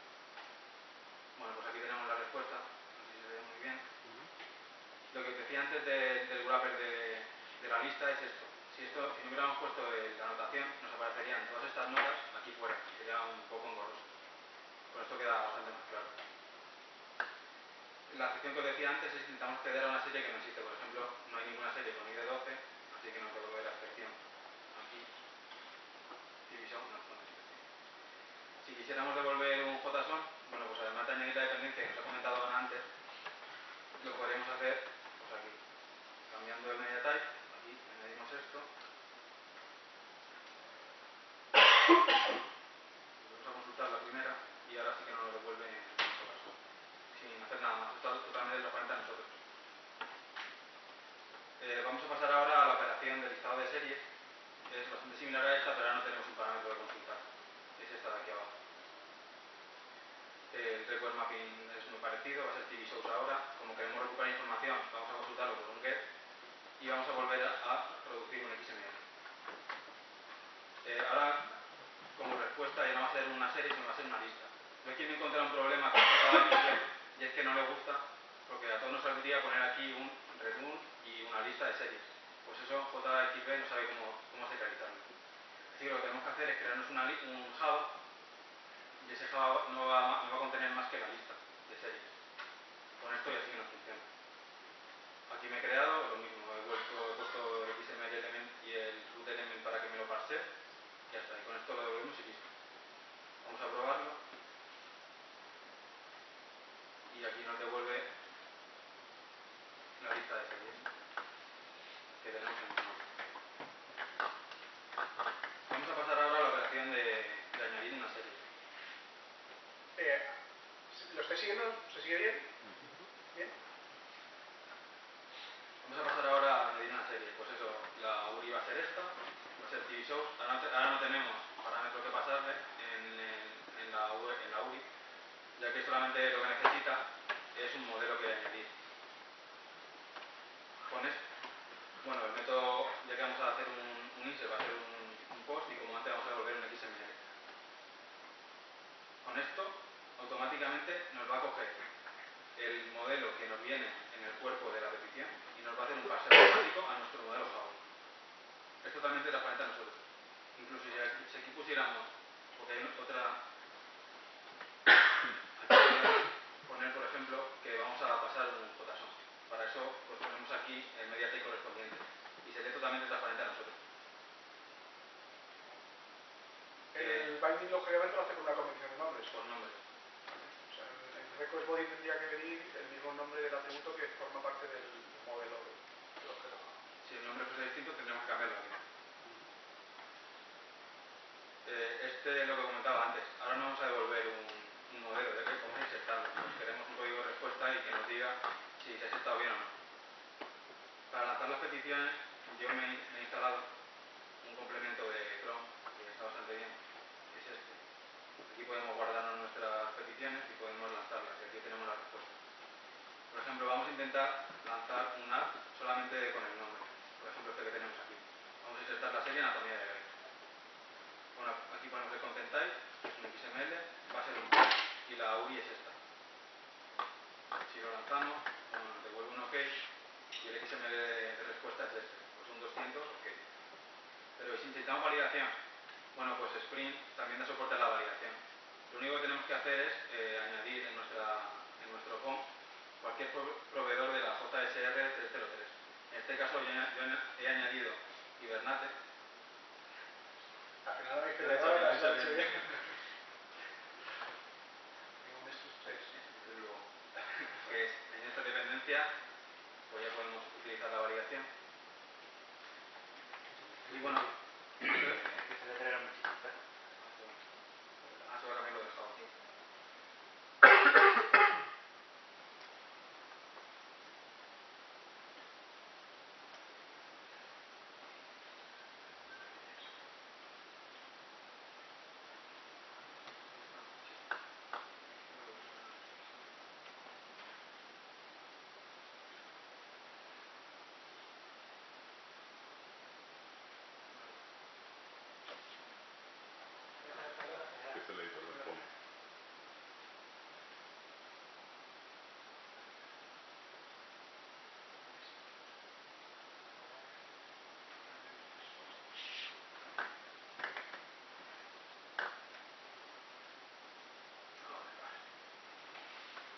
Speaker 6: Bueno, pues aquí tenemos la respuesta, no sé si se ve muy bien. Lo que os decía antes del wrapper de la lista es esto. Si no hubiéramos puesto la anotación, nos aparecerían todas estas notas aquí fuera, y sería un poco engorroso. Con esto queda bastante más claro. La excepción que os decía antes es que intentamos acceder a una serie que no existe. Por ejemplo, no hay ninguna serie con ID 12, así que no puedo ver la excepción. Aquí, division, no existe. Si quisiéramos devolver un JSON, bueno, pues además de añadir la dependencia que os he comentado antes, lo podríamos hacer, pues aquí, cambiando el media type, aquí añadimos esto. y vamos a volver a producir un XML. Ahora, como respuesta, ya no va a ser una serie, sino va a ser una lista. Yo aquí me he encontrado un problema con JXB, y es que no le gusta, porque a todos nos saldría poner aquí un return y una lista de series. Pues eso JXB no sabe cómo serializarlo. Así que lo que tenemos que hacer es crearnos un Java, y ese Java no va a contener más que la lista de series. Con esto ya sí que nos funciona. Aquí me he creado lo mismo, he puesto el XML element y el root element para que me lo parse. Ya está, y con esto lo devolvemos y listo. Vamos a probarlo. Y aquí nos devuelve la lista de series que tenemos en el módulo. Vamos a pasar ahora a la operación de añadir una serie.
Speaker 1: ¿Lo estáis siguiendo? ¿Se sigue bien? ¿Bien?
Speaker 6: Vamos a pasar ahora a añadir una serie. Pues eso, la URI va a ser esta, va a ser TV Shows. Ahora no tenemos parámetros que pasarle en la URI, ya que solamente lo que necesita es un modelo que añadir. Con esto, bueno, el método, ya que vamos a hacer un insert, va a ser un post, y como antes vamos a devolver un XML. Con esto, automáticamente nos va a coger el modelo que nos viene en el cuerpo de la petición y nos va a hacer un parseo automático a nuestro modelo Java. Es totalmente transparente a nosotros. Incluso si aquí pusiéramos, porque hay otra, aquí podemos poner, por ejemplo, que vamos a pasar un JSON. Para eso, pues ponemos aquí el mediatek correspondiente y sería totalmente transparente a nosotros.
Speaker 1: El binding lógicamente lo hace con una convención de nombres.
Speaker 6: Por nombre.
Speaker 1: O sea, en record body tendría que venir el mismo nombre del atributo que forma parte del modelo del objeto.
Speaker 6: Si el nombre fuese distinto, tendríamos que cambiarlo aquí. Este es lo que comentaba antes. Ahora no vamos a devolver un modelo, ya que vamos a insertarlo. Pues queremos un código de respuesta y que nos diga si se ha insertado bien o no. Para lanzar las peticiones, yo me he instalado un complemento de Chrome, que está bastante bien, que es este. Aquí podemos guardarnos nuestras peticiones y podemos lanzarlas, y aquí tenemos la respuesta. Por ejemplo, vamos a intentar lanzar un app solamente con el nombre. Por ejemplo, este que tenemos aquí. Vamos a insertar la serie Anatomía de Grey. Bueno, aquí ponemos el content type, que es un XML, va a ser un post, y la URI es esta. Si lo lanzamos, nos devuelve un OK, y el XML de respuesta es este, pues un 200 OK. Pero si intentamos validación, bueno, pues Spring también da soporte a la validación. Lo único que tenemos que hacer es añadir en nuestro home cualquier proveedor de la JSR 303. En este caso yo he añadido Hibernate.
Speaker 1: Al final lo habéis
Speaker 6: Lo he hecho bien, lo he hecho bien.
Speaker 1: Tengo un Nexus 3.
Speaker 6: Luego, que es en esta dependencia, pues ya podemos utilizar la validación. Y bueno,
Speaker 3: Que se le traerá muchísimo.
Speaker 6: se va a cambiar lo de Java.
Speaker 7: Que es el editor del fondo.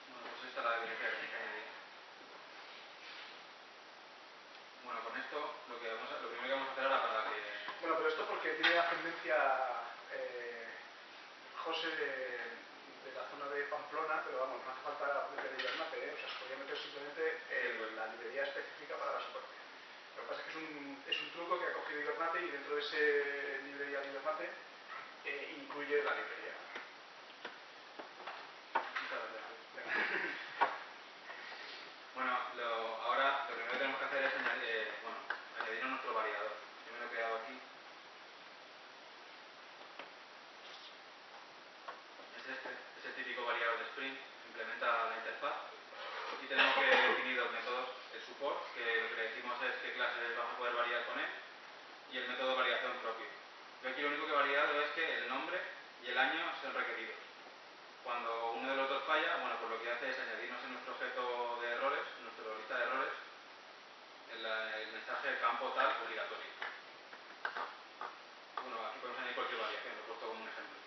Speaker 6: Bueno, pues esta es la dependencia que hay que añadir. Bueno, con esto lo primero que vamos a hacer ahora para que...
Speaker 1: Bueno, pero esto porque tiene ascendencia José de la zona de Pamplona, pero vamos, no hace falta meter Hibernate, o sea, se podría meter simplemente la librería específica para la soporte. Lo que pasa es que es un truco que ha cogido Hibernate y dentro de ese librería de Hibernate incluye la librería.
Speaker 6: Bueno, ahora lo primero que tenemos que hacer es añadir a nuestro validador. Yo me lo he creado aquí. Es el típico validador de Spring, implementa la interfaz. Aquí tenemos que definir dos métodos, el for, que lo que decimos es qué clases vamos a poder variar con él, y el método de variación propio. Yo aquí lo único que he variado es que el nombre y el año son requeridos. Cuando uno de los dos falla, bueno, pues lo que hace es añadirnos en nuestro objeto de errores, en nuestra lista de errores, el mensaje campo tal obligatorio. Bueno, aquí podemos añadir cualquier variación, lo he puesto como un ejemplo.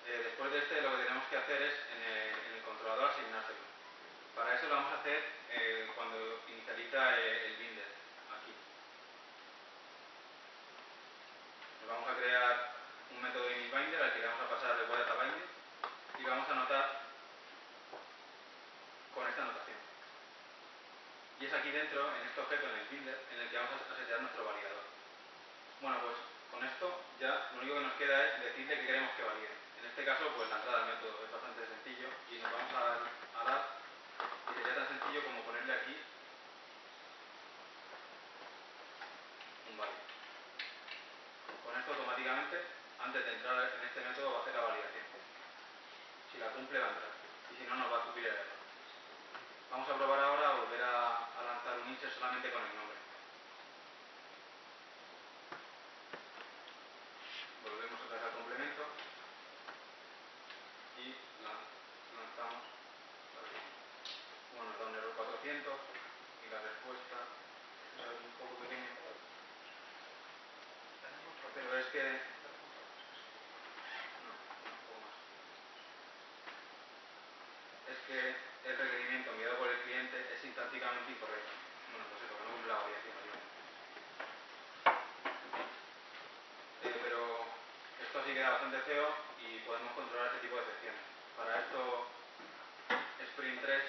Speaker 6: Después de este, lo que tenemos que hacer es en el controlador asignárselo. Para eso lo vamos a hacer cuando inicializa el binder, aquí. Nos vamos a crear un método initBinder al que le vamos a pasar el whatDataBinder y lo vamos a anotar con esta notación. Y es aquí dentro, en este objeto, en el binder, en el que vamos a setear nuestro validador. Bueno, pues con esto ya lo único que nos queda es decirle que queremos que valide. En este caso, pues la entrada al método es bastante sencillo y nos vamos a dar, y sería tan sencillo como ponerle aquí un value. Con esto automáticamente, antes de entrar en este método, va a hacer la validación. Si la cumple, va a entrar. Y si no, nos va a cumplir el error. Vamos a probar ahora a volver a lanzar un insert solamente con el nombre. Volvemos otra vez al complemento y lanzamos. Bueno, nos da un error 400 y la respuesta es un poco pequeño. Pero es que... No, un poco más. Es que el requerimiento enviado por el cliente es sintácticamente incorrecto. Bueno, pues eso, que no cumple la variación. Pero esto sí queda bastante feo y podemos controlar este tipo de excepciones. Para esto, Spring 3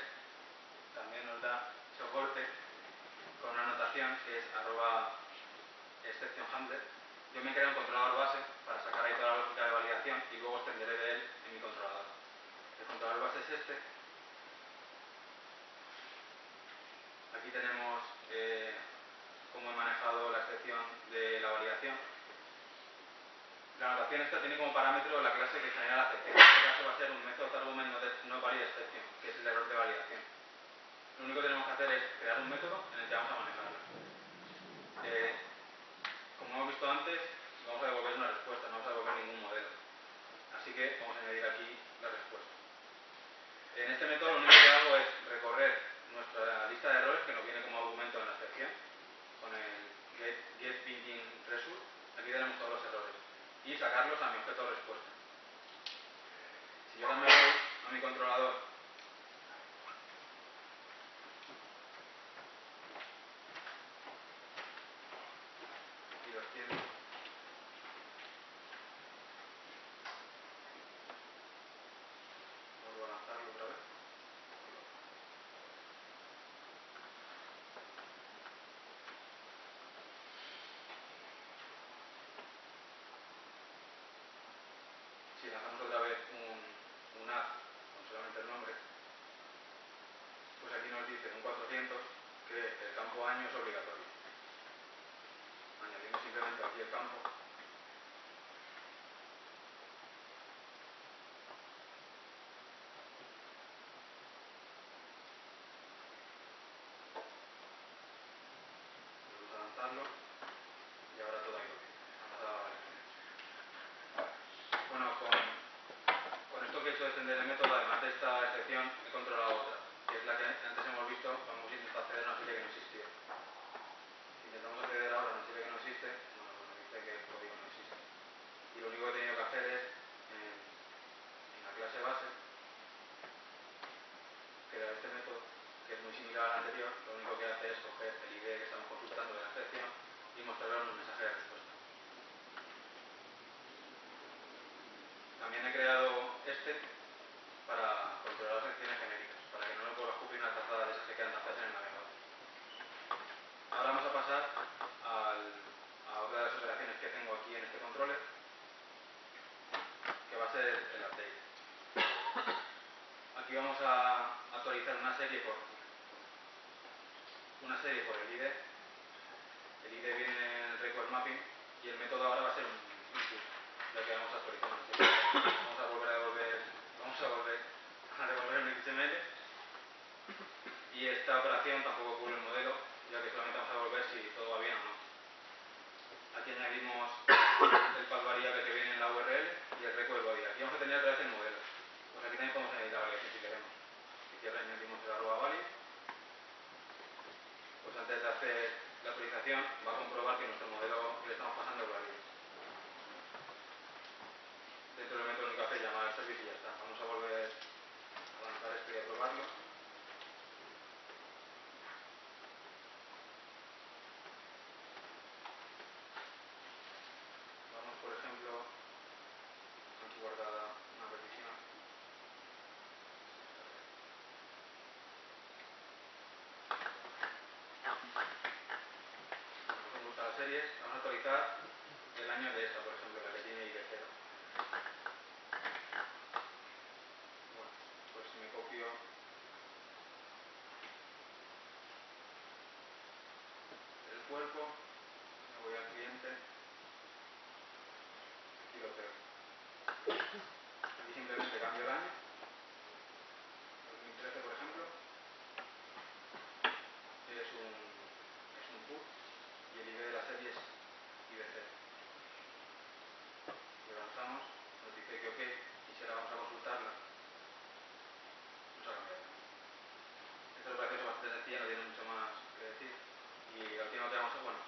Speaker 6: también nos da soporte con una notación que es @exceptionHandler. Yo me he creado un controlador base para sacar ahí toda la lógica de validación y luego extenderé de él en mi controlador. El controlador base es este. Aquí tenemos cómo he manejado la excepción de la validación. La notación esta tiene como parámetro la clase que genera la excepción. En este caso va a ser un método argument not valid exception, que es el error de validación. Lo único que tenemos que hacer es crear un método en el que vamos a manejarlo. Como hemos visto antes, vamos a devolver una respuesta, no vamos a devolver ningún modelo. Así que vamos a añadir aquí la respuesta. En este método lo único que hago es recorrer nuestra lista de errores que nos viene como argumento en la excepción con el getBindingResult. Aquí tenemos todos los errores y sacarlos a mi objeto de respuesta. Si yo ahora me voy a mi controlador y lo extiendo, vuelvo a lanzarlo otra vez. Si lanzamos otra vez un add con solamente el nombre, pues aquí nos dice un 400 que el campo año es obligatorio. Añadimos simplemente aquí el campo. Volvemos a lanzarlo y ahora todo ha ido bien. Ha pasado la validación. Bueno, con esto que he hecho de extender el método, además de esta excepción, he controlado otra, que es la que antes hemos visto cuando hemos intentado acceder a una serie que no existía. Si intentamos acceder ahora a una serie que no existe, bueno, pues nos dice que el código no existe. Y lo único que he tenido que hacer es, en la clase base, crear este método, que es muy similar al anterior. Lo único que hace es coger el ID que estamos consultando de la excepción y mostrarlo en un mensaje de respuesta. También he creado este para controlar las secciones genéricas, para que no le pueda escupir una trazada de esas que quedan tazadas en el navegador. Ahora vamos a pasar a otra de las operaciones que tengo aquí en este controller, que va a ser el update. Aquí vamos a actualizar una serie por el ID. El ID viene en el record mapping y el método ahora va a ser un input, ya que vamos a actualizar una serie. Vamos a volver a devolver un XML y esta operación tampoco cubre el modelo. tener otra vez el modelo. Pues aquí también podemos añadir la variación si queremos. Si quieres añadimos el @value. Pues antes de hacer la actualización va a comprobar que nuestro modelo que le estamos pasando es válido. Dentro del elemento lo único que hace es llamar al servicio y ya está. Vamos a volver a lanzar esto y a probarlo. Vamos, por ejemplo, aquí guardada una petición. Vamos a buscar las series. Vamos a actualizar el año de esta, por ejemplo, la que tiene ID 0. Bueno, pues si me copio el cuerpo, me voy al cliente, aquí lo pego. Aquí simplemente cambio el año, 2013 por ejemplo, y es un put, y el ID de la serie es ID 0. Si avanzamos, nos dice que OK, y si ahora vamos a consultarla, nos ha cambiado. Esta operación es bastante sencilla, no tiene mucho más que decir. Y la última que vamos a, bueno,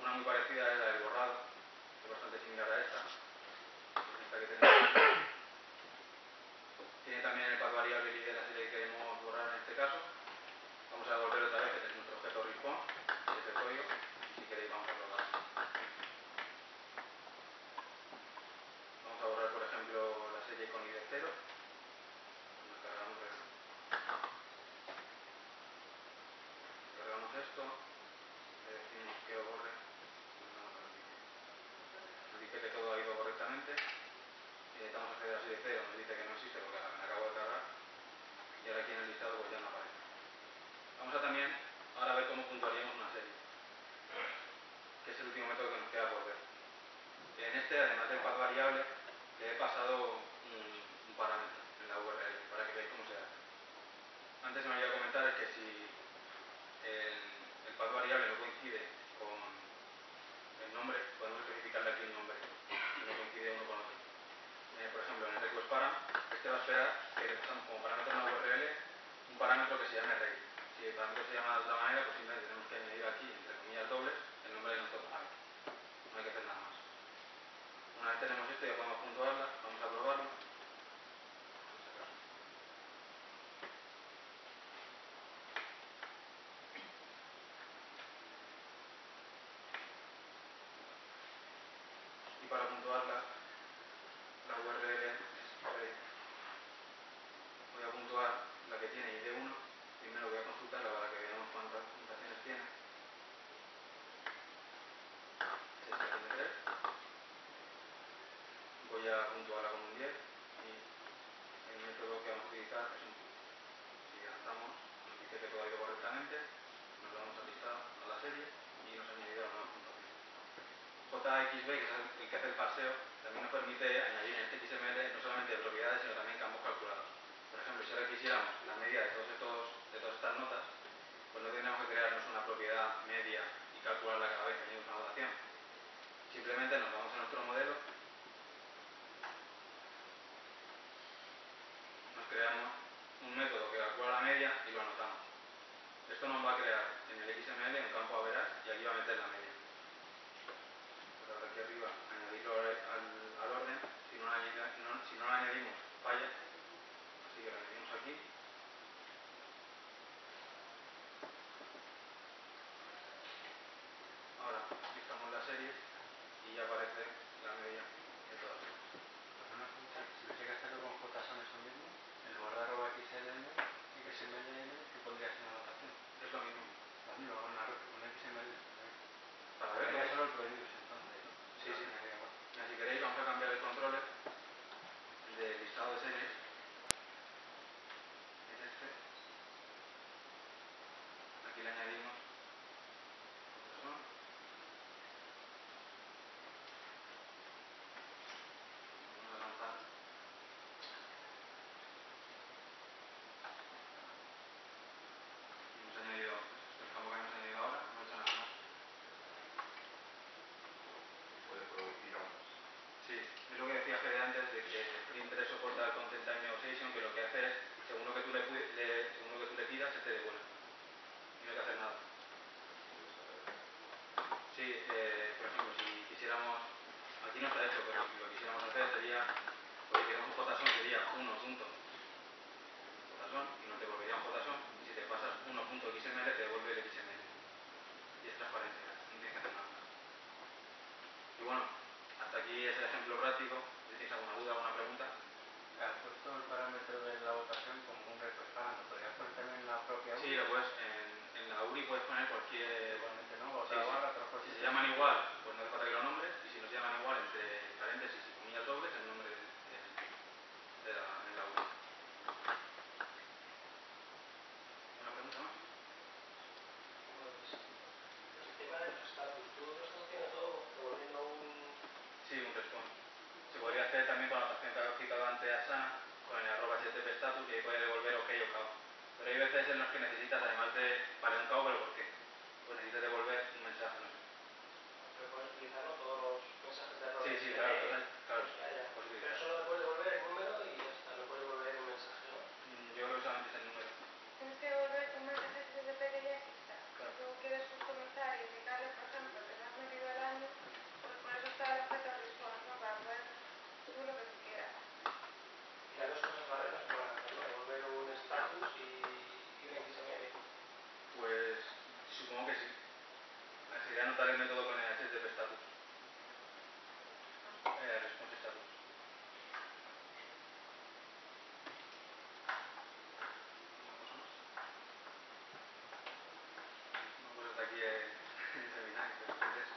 Speaker 6: una muy parecida es la del borrado, que es bastante similar a esta. Esta que tenemos. Tiene también el path variable y de la serie que queremos borrar en este caso. Vamos a devolver otra vez, este es nuestro objeto response, que es el código, y si queréis vamos a probar. Vamos a borrar, por ejemplo, la serie con ID 0. Nos cargamos esto, le decimos que lo borre, nos dice que todo ha ido correctamente. Intentamos acceder a la serie 0, nos dice que no existe porque me acabo de cargar, y ahora aquí en el listado pues ya no aparece. Vamos a también ahora ver cómo puntuaríamos una serie, que es el último método que nos queda por ver. En este, además del path variable, le he pasado un parámetro en la URL para que veáis cómo se hace. Antes me había comentado que si el path variable no coincide con el nombre, podemos especificarle aquí un nombre que no coincide uno con otro. Por ejemplo, en el request param, este va a esperar que le pasamos como parámetro en la URL un parámetro que se llame array. Si el parámetro se llama de otra manera, pues simplemente tenemos que añadir aquí, entre comillas dobles, el nombre de nuestro parámetro. No hay que hacer nada más. Una vez tenemos esto, ya podemos puntuarla, vamos a probarlo. Y para puntuarla, la URL es array. Voy a puntuar la que tiene ID1. Primero voy a consultarla para que veamos cuántas puntuaciones tiene. Esta tiene 3. Voy a puntuarla con un 10 y el método que vamos a utilizar es un put. Si lanzamos, nos dice que todo ha ido correctamente, nos vamos al listado, a la serie y nos ha añadido la nueva puntuación. JXB, que es el que hace el parseo, también nos permite añadir en este XML no solamente propiedades, sino también campos calculados. Por ejemplo, si ahora quisiéramos la media de todas estas notas, pues no tendríamos que crearnos una propiedad media y calcularla cada vez que añadimos una notación. Simplemente nos vamos a nuestro modelo, nos creamos un método que calcula la media y lo anotamos. Esto nos va a crear en el XML un campo average y aquí va a meter la media. Pues ahora aquí arriba, añadirlo al orden, si no lo añadimos falla, así que lo añadimos aquí. Ahora fijamos las series y ya aparece la media de todas ellas.
Speaker 3: Una pregunta, si lo llega a hacerlo con JSON eso mismo, en lugar de @xln, xmln, ¿qué pondrías en la anotación?
Speaker 6: Es lo mismo.
Speaker 3: Lo mismo, con XML.
Speaker 6: Para ver
Speaker 3: Sería solo el produce entonces, ¿no?
Speaker 6: Sí. Mira, si queréis vamos a cambiar el controller del listado de series hay veces en los que necesitas, además de, vale, un cabo, pero ¿por qué? Pues necesitas devolver un mensaje, no sé.
Speaker 5: Pero puedes utilizarlo todos los mensajes de error.
Speaker 6: Sí, sí, claro, claro. Puedes
Speaker 5: Pero
Speaker 6: utilizar.
Speaker 5: solo puedes devolver el número y ya está, no puedes devolver un mensaje, ¿no?
Speaker 6: Yo creo que solamente es el número.
Speaker 2: Tienes que devolver un mensaje HTTP que ya exista.
Speaker 6: Claro.
Speaker 2: Si tú quieres customizar y indicarle, por ejemplo, que no has metido el año, pues por eso está el objeto response, ¿no? Para poder subir lo que tú quieras.
Speaker 5: Y las dos cosas barreras que van a hacer, ¿no? Devolver un status y un XML.
Speaker 6: Pues supongo que sí. Sería anotar el método con el HTTP status. Response status. Pues hasta aquí el seminario. Entonces,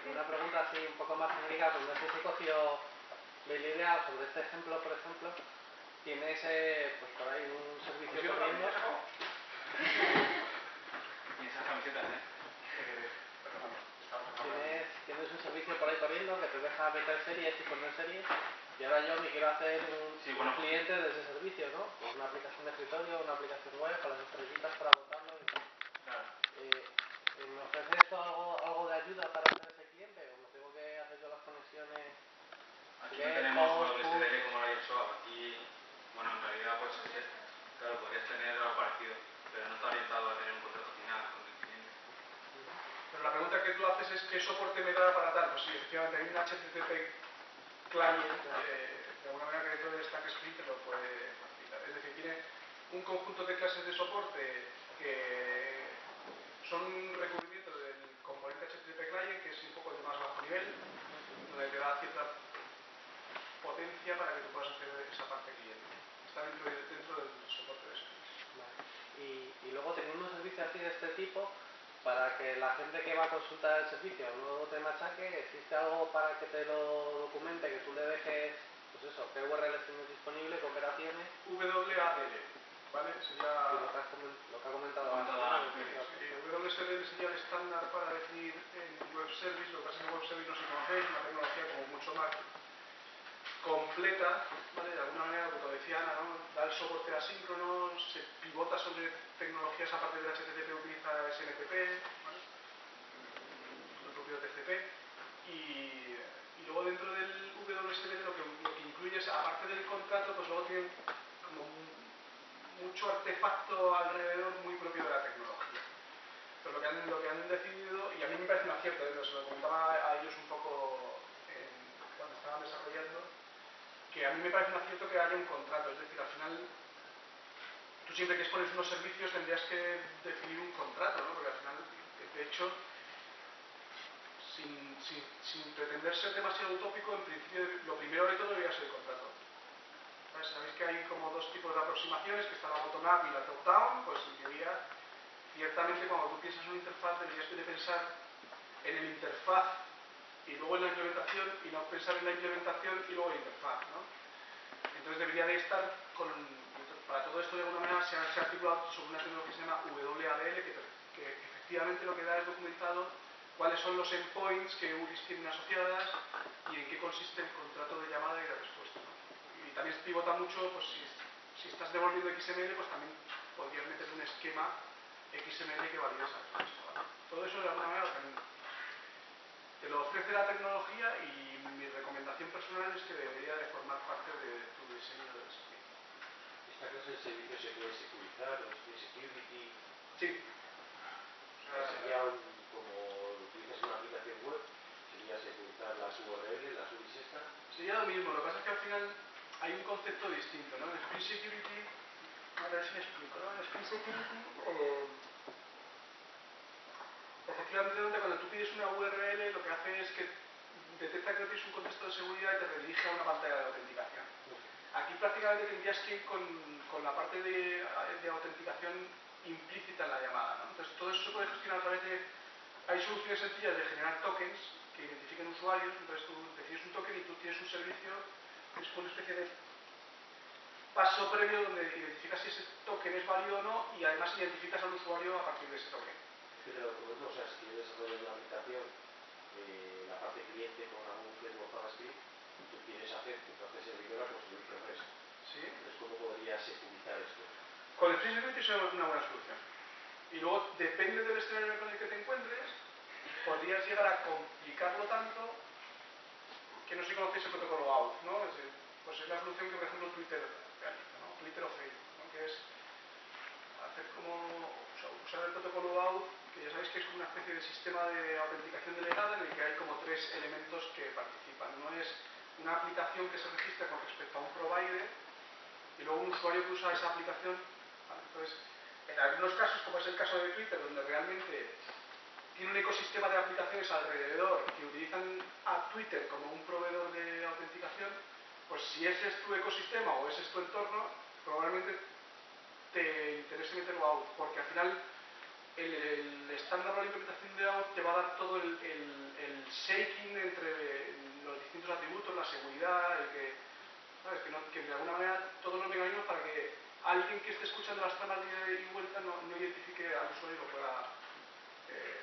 Speaker 8: una pregunta así un poco más genérica, pues no sé si he cogido bien la idea sobre este ejemplo, por ejemplo. Tienes pues por ahí un servicio corriendo.
Speaker 6: y esas camisetas,
Speaker 8: Tienes un servicio por ahí corriendo que te deja meter series y poner series. Y ahora yo me quiero hacer un cliente de ese servicio, ¿no? Pues una aplicación de escritorio, una aplicación web, con las estrellitas para botarlo.
Speaker 6: Claro.
Speaker 8: ¿Me ofrece esto algo de ayuda para hacer ese cliente? ¿O me tengo que hacer yo las conexiones?
Speaker 6: Aquí no tenemos WSDL como la ISOAP. Aquí, bueno, en realidad, pues, claro, podrías tener algo parecido, pero no está orientado a tener un contrato final con el cliente.
Speaker 1: Pero la pregunta que tú haces es ¿qué soporte me da para tal? Pues sí, efectivamente hay un HTTP client, de alguna manera que todo el stack Spring te lo puede facilitar. Es decir, tiene un conjunto de clases de soporte que son un recubrimiento del componente HTTP client, que es un poco de más bajo nivel, donde te da cierta potencia para que tú puedas hacer esa parte cliente. Está dentro del soporte de Spring.
Speaker 8: Vale. Y luego teniendo un servicio así de este tipo, para que la gente que va a consultar el servicio no te machaque, ¿existe algo para que te lo documente, que tú le dejes, pues eso, qué URLs tienes disponible, qué operaciones?
Speaker 1: WADL, ¿vale? Sería
Speaker 8: lo que ha comentado
Speaker 1: WSDL sería el estándar para definir el web service. Lo que pasa es que el web service, no sé si conocéis, es una tecnología como mucho más completa, ¿vale? De alguna manera, como decía Ana, ¿no? Da el soporte asíncrono, se pivota sobre tecnologías a partir del HTTP, utiliza SMTP, ¿vale? El propio TCP, y luego dentro del WSDL lo que incluye es, aparte del contrato, pues luego tiene como mucho artefacto alrededor muy propio de la tecnología. Pero lo que han decidido, y a mí me parece un acierto, se lo comentaba a ellos un poco cuando estaban desarrollando, que a mí me parece un acierto que haya un contrato. Es decir, al final, tú siempre que expones unos servicios tendrías que definir un contrato, ¿no? Porque al final, de hecho, sin pretender ser demasiado utópico, en principio lo primero de todo debería ser el contrato. ¿Sabes? Sabéis que hay como dos tipos de aproximaciones, que está la bottom-up y la top-down. Pues en teoría, ciertamente cuando tú piensas en una interfaz deberías de pensar en el interfaz y luego en la implementación, y no pensar en la implementación y luego en la interfaz, ¿no? Entonces debería de estar para todo esto de alguna manera se ha articulado sobre una tecnología que se llama WADL, que efectivamente lo que da es documentado cuáles son los endpoints que URIs tienen asociadas y en qué consiste el contrato de llamada y de respuesta, ¿no? Y también pivota mucho, pues si estás devolviendo XML, pues también podrías meter un esquema XML que valide esa respuesta, ¿vale? Todo eso de alguna manera también te lo ofrece la tecnología, y mi recomendación personal es que debería de formar parte de tu diseño del servicio.
Speaker 9: ¿Esta clase de servicio se puede securizar o tiene security?
Speaker 1: Sí.
Speaker 9: Sería como utilizas una aplicación web, sería securizar las URL, las URIs estas.
Speaker 1: Sería lo mismo, lo que pasa es que al final hay un concepto distinto, ¿no? En Spring Security, a ver si me explico, ¿no? En Spring Security, efectivamente, cuando tú pides una URL, lo que hace es que detecta que tienes un contexto de seguridad y te redirige a una pantalla de autenticación. Aquí prácticamente tendrías que ir con la parte de autenticación implícita en la llamada, ¿no? Entonces todo eso se puede gestionar a través de... Hay soluciones sencillas de generar tokens que identifiquen usuarios. Entonces tú decides un token y tú tienes un servicio que es una especie de paso previo donde identificas si ese token es válido o no, y además identificas al usuario a partir de ese token.
Speaker 9: Pero o sea, si yo desarrollo una aplicación, la parte cliente con algún framework JavaScript,
Speaker 1: Restriction Security es una buena solución. Y luego, depende del escenario con el que te encuentres, podrías llegar a complicarlo tanto que no sé si conocéis el protocolo OAuth, ¿no? Pues es la solución que, por ejemplo, Twitter realiza, ¿no? Twitter o Facebook, ¿no? Que es hacer como usar el protocolo OAuth, que ya sabéis que es como una especie de sistema de autenticación delegada en el que hay como tres elementos que participan. Uno es una aplicación que se registra con respecto a un provider y luego un usuario que usa esa aplicación, ¿vale? Entonces, en algunos casos, como es el caso de Twitter, donde realmente tiene un ecosistema de aplicaciones alrededor que utilizan a Twitter como un proveedor de autenticación, pues si ese es tu ecosistema o ese es tu entorno, probablemente te interese meterlo a OAuth, porque al final el estándar o la implementación de OAuth te va a dar todo el shaking entre los distintos atributos, la seguridad, el que, ¿sabes? Que de alguna manera todos los mecanismos para que alguien que esté escuchando las tramas de ida y vuelta no identifique al usuario y lo pueda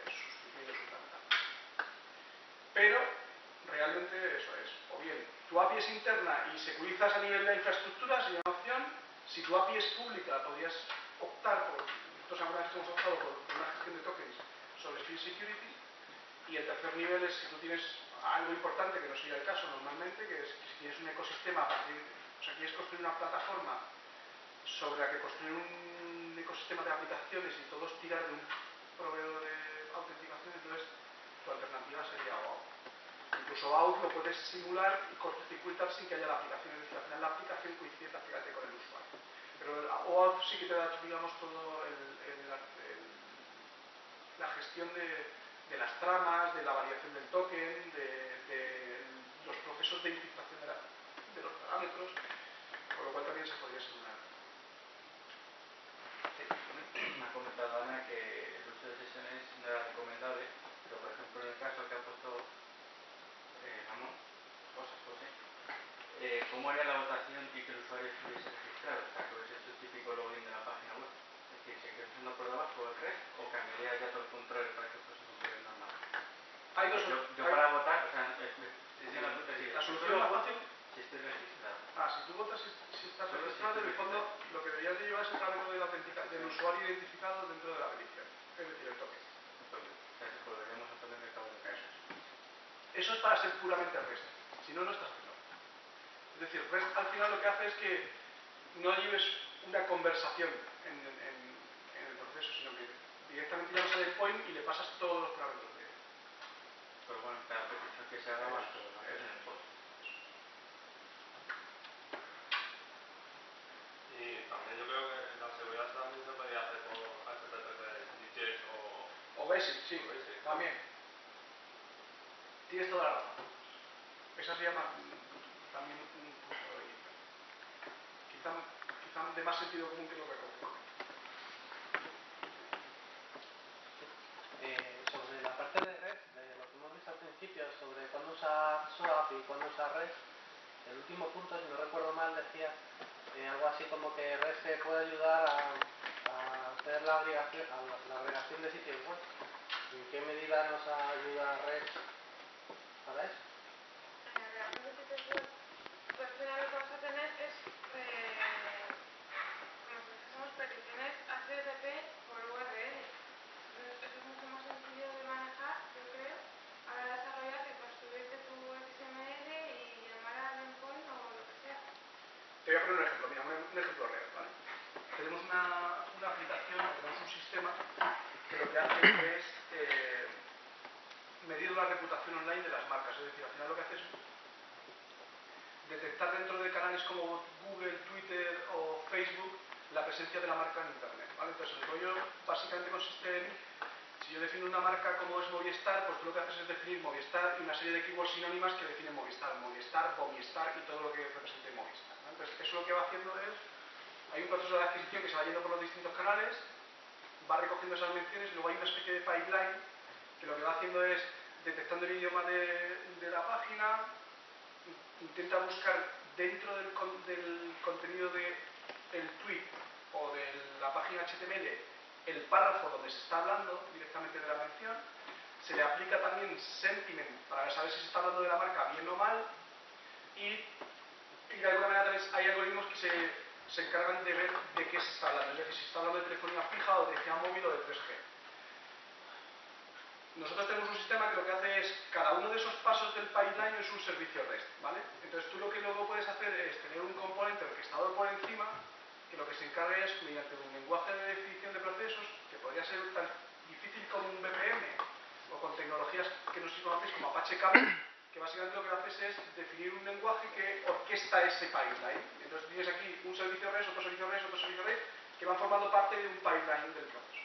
Speaker 1: sustituir o suplantar. Pero realmente eso es, o bien tu API es interna y securizas a nivel de infraestructura, sería una opción. Si tu API es pública, podrías optar por, nosotros alguna vez hemos optado por una gestión de tokens sobre Field Security. Y el tercer nivel es si tú tienes algo importante, que no sería el caso normalmente, que es si tienes un ecosistema a partir, o sea, quieres construir una plataforma sobre la que construir un ecosistema de aplicaciones y todos tirar de un proveedor de autenticación, entonces tu alternativa sería OAuth. Incluso OAuth lo puedes simular y cortocircuitar sin que haya la aplicación, es decir, al final la aplicación coincide prácticamente con el usuario. Pero OAuth sí que te da, digamos, todo la gestión de las tramas, de la variación del token, de los procesos de infiltración de los parámetros, con lo cual también se podría simular.
Speaker 3: Sí, me ha comentado Ana que el uso de sesiones no era recomendable, pero por ejemplo en el caso que ha puesto Ramón, José, ¿cómo haría la votación y que el usuario estuviese registrado? O sea, que hubiese hecho el típico login de la página web. Es decir, ¿seguiría usando por debajo el REST o cambiaría ya todo el control para que fuese un usuario normal?
Speaker 1: Hay dos.
Speaker 3: Yo para votar, o sea,
Speaker 1: la solución más fácil.
Speaker 3: Si estoy registrado.
Speaker 1: Si tú votas si estás registrado, en el fondo lo que deberías de llevar es el parámetro del usuario identificado dentro de la petición, es decir, el token.
Speaker 3: O sea, que podríamos poner el cabo de eso.
Speaker 1: Eso es para ser puramente REST, si no, no estás haciendo. Es decir, REST al final lo que hace es que no lleves una conversación en el proceso, sino que directamente llamas al endpoint y le pasas todos los parámetros de él.
Speaker 3: Pero bueno, cada petición que se haga va a ser en el post.
Speaker 10: Y también yo creo que la seguridad también se podría hacer por HTTP, DJs
Speaker 1: o Basic, sí,
Speaker 10: o Basic,
Speaker 1: también. Tienes toda la razón. Esa sería también un punto de vista. Quizá de más sentido común que lo que recoge.
Speaker 8: Sobre la parte de REST, de lo que hemos visto al principio, sobre cuándo usar SOAP y cuándo usar REST, el último punto, si no recuerdo mal, decía algo así como que REST te puede ayudar a hacer la agregación de sitios web. ¿En qué medida nos ayuda REST para eso?
Speaker 2: En la agregación de sitios web, tú al final lo que vas a tener es como si dijésemos peticiones HTTP por URL. Entonces eso es mucho más sencillo de manejar, yo creo, a la hora de desarrollar que construirte tu XML y llamar al endpoint o lo que sea.
Speaker 1: Te voy a poner un ejemplo, mira, un ejemplo real, ¿vale? Tenemos una aplicación, tenemos un sistema que lo que hace es medir la reputación online de las marcas, es decir, al final lo que hace es detectar dentro de canales como Google, Twitter o Facebook la presencia de la marca en Internet, ¿vale? Entonces el rollo básicamente consiste en, si yo defino una marca como es Movistar, pues tú lo que haces es definir Movistar y una serie de keywords sinónimas que definen Movistar, Movistar y todo lo que represente Movistar, ¿no? Entonces eso lo que va haciendo es, hay un proceso de adquisición que se va yendo por los distintos canales, va recogiendo esas menciones y luego hay una especie de pipeline que lo que va haciendo es detectando el idioma de la página, intenta buscar dentro del contenido del tweet o de la página HTML el párrafo donde se está hablando directamente de la mención, se le aplica también sentiment para saber si se está hablando de la marca bien o mal y de alguna manera también hay algoritmos que se encargan de ver de qué se está hablando, es decir, si está hablando de telefonía fija o de telefonía móvil o de 3G. Nosotros tenemos un sistema que lo que hace es, cada uno de esos pasos del pipeline es un servicio REST, ¿vale? Entonces tú lo que luego puedes hacer es tener un componente orquestador por encima, que lo que se encarga es, mediante un lenguaje de definición de procesos, que podría ser tan difícil como un BPM, o con tecnologías que no sé si conocéis como Apache Camel, que básicamente lo que haces es definir un lenguaje que orquesta ese pipeline. Entonces tienes aquí un servicio REST, otro servicio REST, otro servicio REST, que van formando parte de un pipeline del proceso.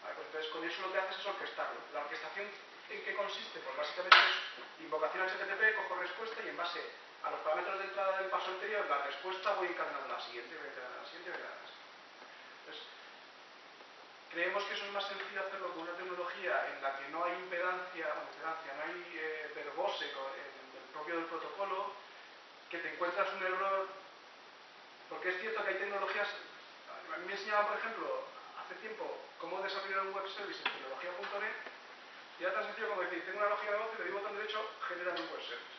Speaker 1: Vale, pues entonces con eso lo que haces es orquestarlo. La orquestación, ¿en qué consiste? Pues básicamente es invocación HTTP, cojo respuesta y en base a los parámetros de entrada del paso anterior, la respuesta voy encadenando la siguiente, voy encadenando la siguiente, voy encadenando la siguiente. Entonces, creemos que eso es más sencillo hacerlo con una tecnología en la que no hay impedancia, no hay verbose en el propio del protocolo, que te encuentras un error, porque es cierto que hay tecnologías. A mí me enseñaban, por ejemplo, hace tiempo cómo desarrollar un web service en tecnología.net, y era tan sencillo como decir, tengo una lógica de negocio y le digo botón derecho, generar un web service.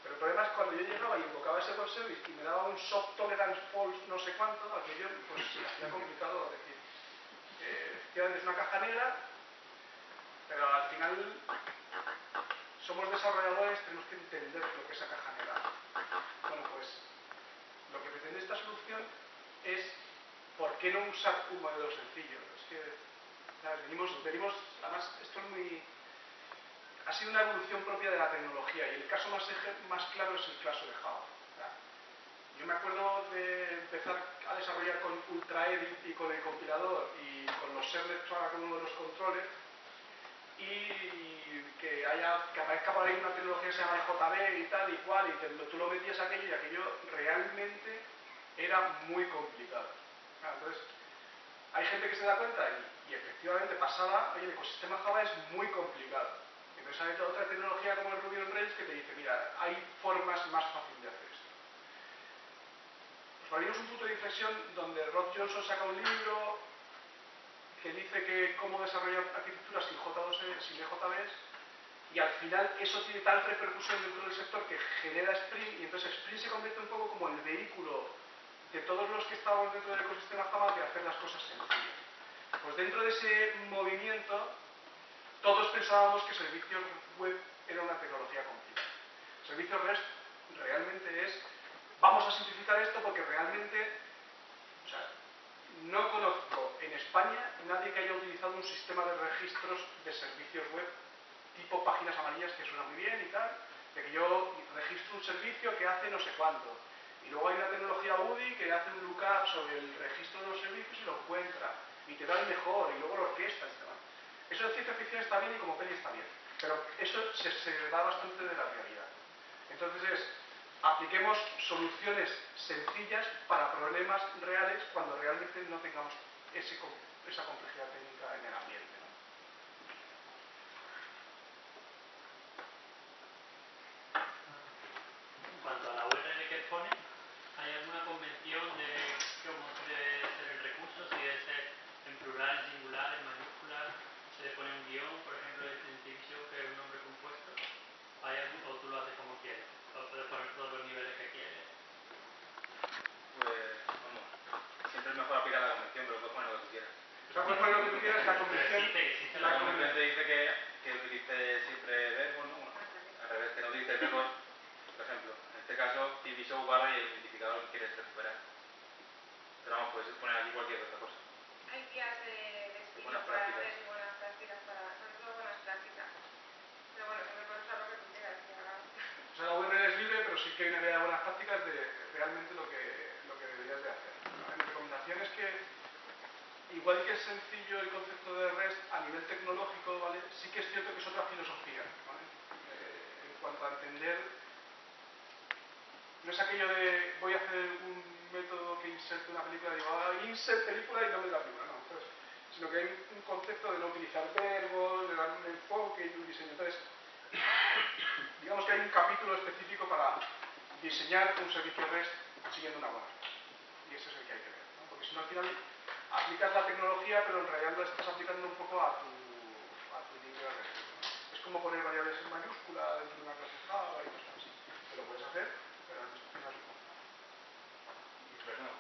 Speaker 1: Pero el problema es cuando yo llegaba y invocaba ese web service y me daba un soft tolerance false no sé cuánto, aquello pues se hacía complicado decir. Efectivamente es una caja negra, pero al final somos desarrolladores, tenemos que entender lo que es esa caja negra. Bueno, pues lo que pretende esta solución es ¿por qué no usar un modelo sencillo? Es que, ¿sabes? Venimos, además, esto es ha sido una evolución propia de la tecnología y el caso más claro es el caso de Java. Yo me acuerdo de empezar a desarrollar con UltraEdit y con el compilador y con los servlets para cada uno de los controles, y que aparezca por ahí una tecnología que se llama JB y tal y cual, y tú lo metías aquello y aquello realmente era muy complicado. Entonces, hay gente que se da cuenta y efectivamente pasaba, oye, el ecosistema Java es muy complicado. Entonces hay otra tecnología como el Ruby on Rails que te dice, mira, hay formas más fáciles de hacer esto. Pues abrimos un punto de inflexión donde Rod Johnson saca un libro que dice que cómo desarrollar arquitecturas sin EJBs, y al final eso tiene tal repercusión dentro del sector que genera Spring, y entonces Spring se convierte un poco como el vehículo de todos los que estábamos dentro del ecosistema Java de hacer las cosas sencillas. Pues dentro de ese movimiento todos pensábamos que servicios web era una tecnología complicada. Servicios REST realmente es, vamos a simplificar esto porque realmente, o sea, no conozco en España nadie que haya utilizado un sistema de registros de servicios web tipo páginas amarillas que suena muy bien y tal, de que yo registro un servicio que hace no sé cuánto. Y luego hay una tecnología UDI que hace un lookup sobre el registro de los servicios y lo encuentra. Y te da el mejor, y luego lo orquesta. Eso en ciencia ficción está bien y como peli está bien. Pero eso se da bastante de la realidad. Entonces apliquemos soluciones sencillas para problemas reales cuando realmente no tengamos esa complejidad técnica en el ambiente, ¿no?
Speaker 11: En cuanto a la URL que pone, ¿hay alguna convención de cómo debe ser el recurso? Si debe ser en plural, en singular, en mayúsculas, se le pone un guión, por ejemplo, en TVShow, que es un nombre compuesto. ¿Hay algún, o tú lo haces como quieres? ¿O puedes poner todos los niveles que quieres?
Speaker 6: Pues, vamos, siempre es mejor aplicar la convención, pero puedes poner lo que tú quieras.
Speaker 1: O sea, puedes poner lo que tú quieras, la convención.
Speaker 6: La convención te dice que utilices siempre verbos, ¿no? Bueno, al revés, que no utilices verbos, por ejemplo. En este caso, TVShow barra y el identificador que quieres recuperar. Pero vamos, puedes poner aquí cualquier otra cosa.
Speaker 2: Hay guías de speech
Speaker 6: Buenas
Speaker 2: para
Speaker 6: prácticas.
Speaker 2: hacer y buenas prácticas para, sobre todo buenas prácticas. Pero bueno, siempre puedes usar lo que tú quieras.
Speaker 1: O sea, la URL es libre, pero sí que hay una guía de buenas prácticas de realmente lo que deberías de hacer. Mi recomendación es que, igual que es sencillo el concepto de REST a nivel tecnológico, ¿vale? Sí que es cierto que es otra filosofía, ¿vale? En cuanto a entender, no es aquello de voy a hacer un método que inserte una película y digo, insert película y nombre de la película, no. Entonces, sino que hay un concepto de no utilizar verbos, de dar un enfoque y un diseño. Entonces, digamos que hay un capítulo específico para diseñar un servicio REST siguiendo una buena cosa. Y ese es el que hay que ver, ¿no? Porque si no, al final aplicas la tecnología, pero en realidad lo estás aplicando un poco a tu límite de REST, ¿no? Es como poner variables en mayúscula dentro de una clase Java y cosas así. Te lo puedes hacer, pero no es
Speaker 6: Y por ejemplo,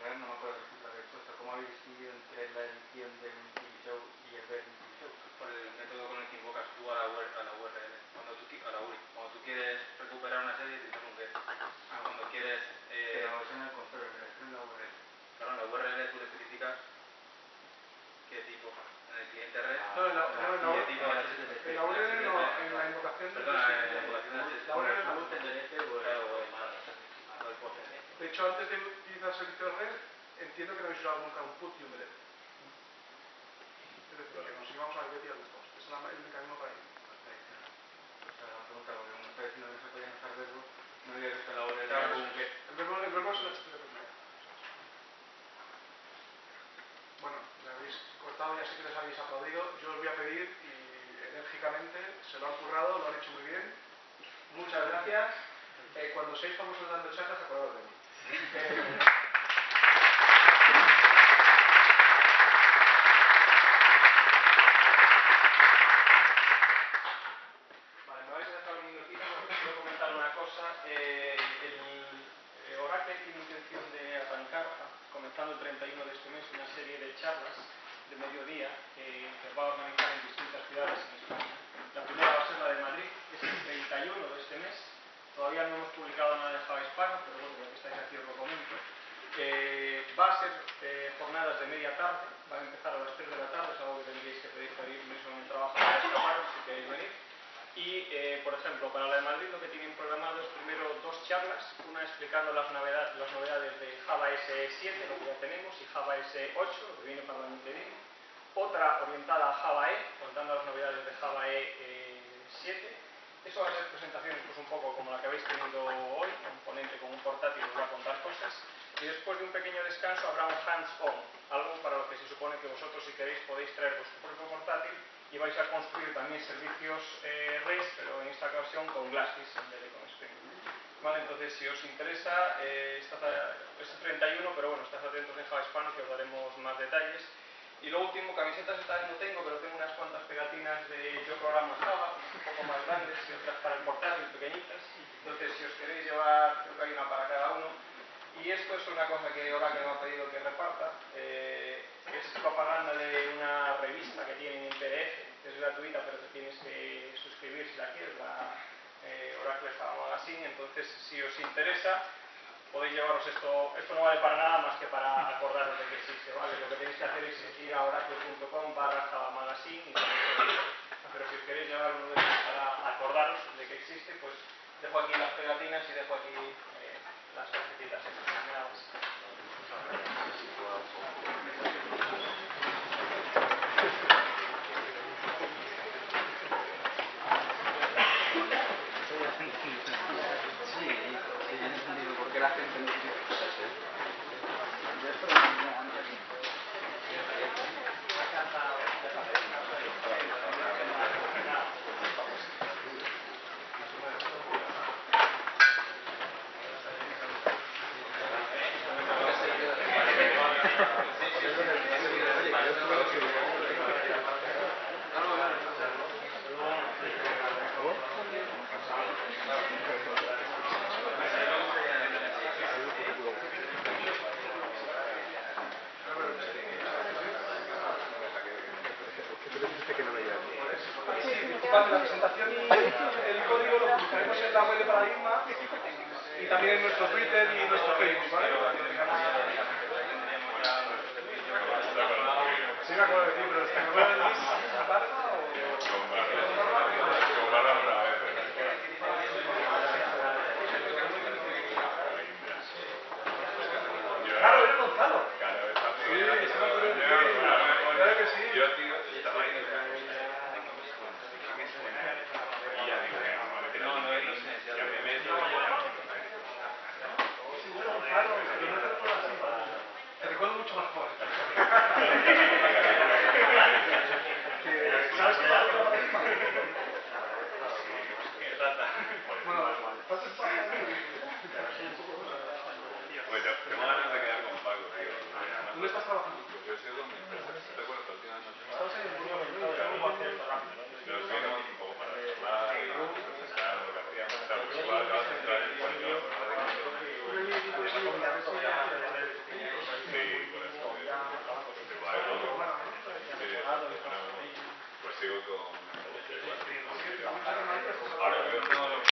Speaker 1: entiendo que no habéis usado nunca un put y un delete. Es decir, que nos íbamos a Helvetia los dos. Es el mecanismo para ir.
Speaker 3: O sea, la pregunta, porque como está diciendo que no se podían usar verbos, no había visto la hora
Speaker 1: Claro,
Speaker 3: de que...
Speaker 1: el verbo es el HTTP primero. Bueno, me habéis cortado, ya sé que les habéis aplaudido. Yo os voy a pedir, y enérgicamente, se lo han currado, lo han hecho muy bien. Muchas gracias. Cuando seáis famosos dando charlas, acordaos de mí. Vale, me vais a dejar un minutito porque quiero comentar una cosa. Oracle tiene intención de arrancar, comenzando el 31 de este mes, una serie de charlas de mediodía que va a organizar en distintas ciudades en España. La primera va a ser la de Madrid, es el 31 de este mes. Todavía no hemos publicado nada en Java Hispano, pero bueno, ya que estáis aquí os lo comento. Va a ser jornadas de media tarde, va a empezar a las 3 de la tarde, es algo que tendríais que pedir mismo en el trabajo para escaparos si queréis venir. Y, por ejemplo, para la de Madrid lo que tienen programado es primero dos charlas, una explicando las novedades de Java SE 7, lo que ya tenemos, y Java SE 8, lo que viene para el año que viene. Otra orientada a Java E, contando las novedades de Java E 7. Eso va a ser presentaciones pues un poco como la que habéis tenido hoy, un ponente con un portátil os va a contar cosas. Y después de un pequeño descanso habrá un hands-on, algo para lo que se supone que vosotros, si queréis, podéis traer vuestro propio portátil y vais a construir también servicios REST, pero en esta ocasión con Glassfish en vez de con Spring. Vale, entonces si os interesa, es el 31, pero bueno, estad atentos en Java Hispano que os daremos más detalles. Y lo último, camisetas esta vez no tengo, pero tengo unas cuantas pegatinas de Yo Programo Java, un poco más grandes y otras para el portátil, pequeñitas. Entonces, si os queréis llevar, creo que hay una para cada uno. Y esto es una cosa que Oracle me ha pedido que reparta. Es propaganda de una revista que tienen en PDF, que es gratuita, pero te tienes que suscribir si la quieres, la Oracle Java Magazine. Entonces, si os interesa, podéis llevaros esto. Esto no vale para nada más que para acordaros de que existe, ¿vale? Lo que tenéis que hacer es ir a oracle.com/Java Magazine y pero si os queréis llevar uno de ellos para acordaros de que existe, pues dejo aquí las pegatinas y dejo aquí las tarjetitas escaneadas.
Speaker 3: Sí, he entendido por qué la gente no quiere cosas,
Speaker 1: Vale, la presentación y el código lo publicaremos en la web de Paradigma y también en nuestro Twitter y en nuestro Facebook, ¿vale? Sí, me acuerdo de ti, pero es que me acuerdo de ti, ¿Barja o...?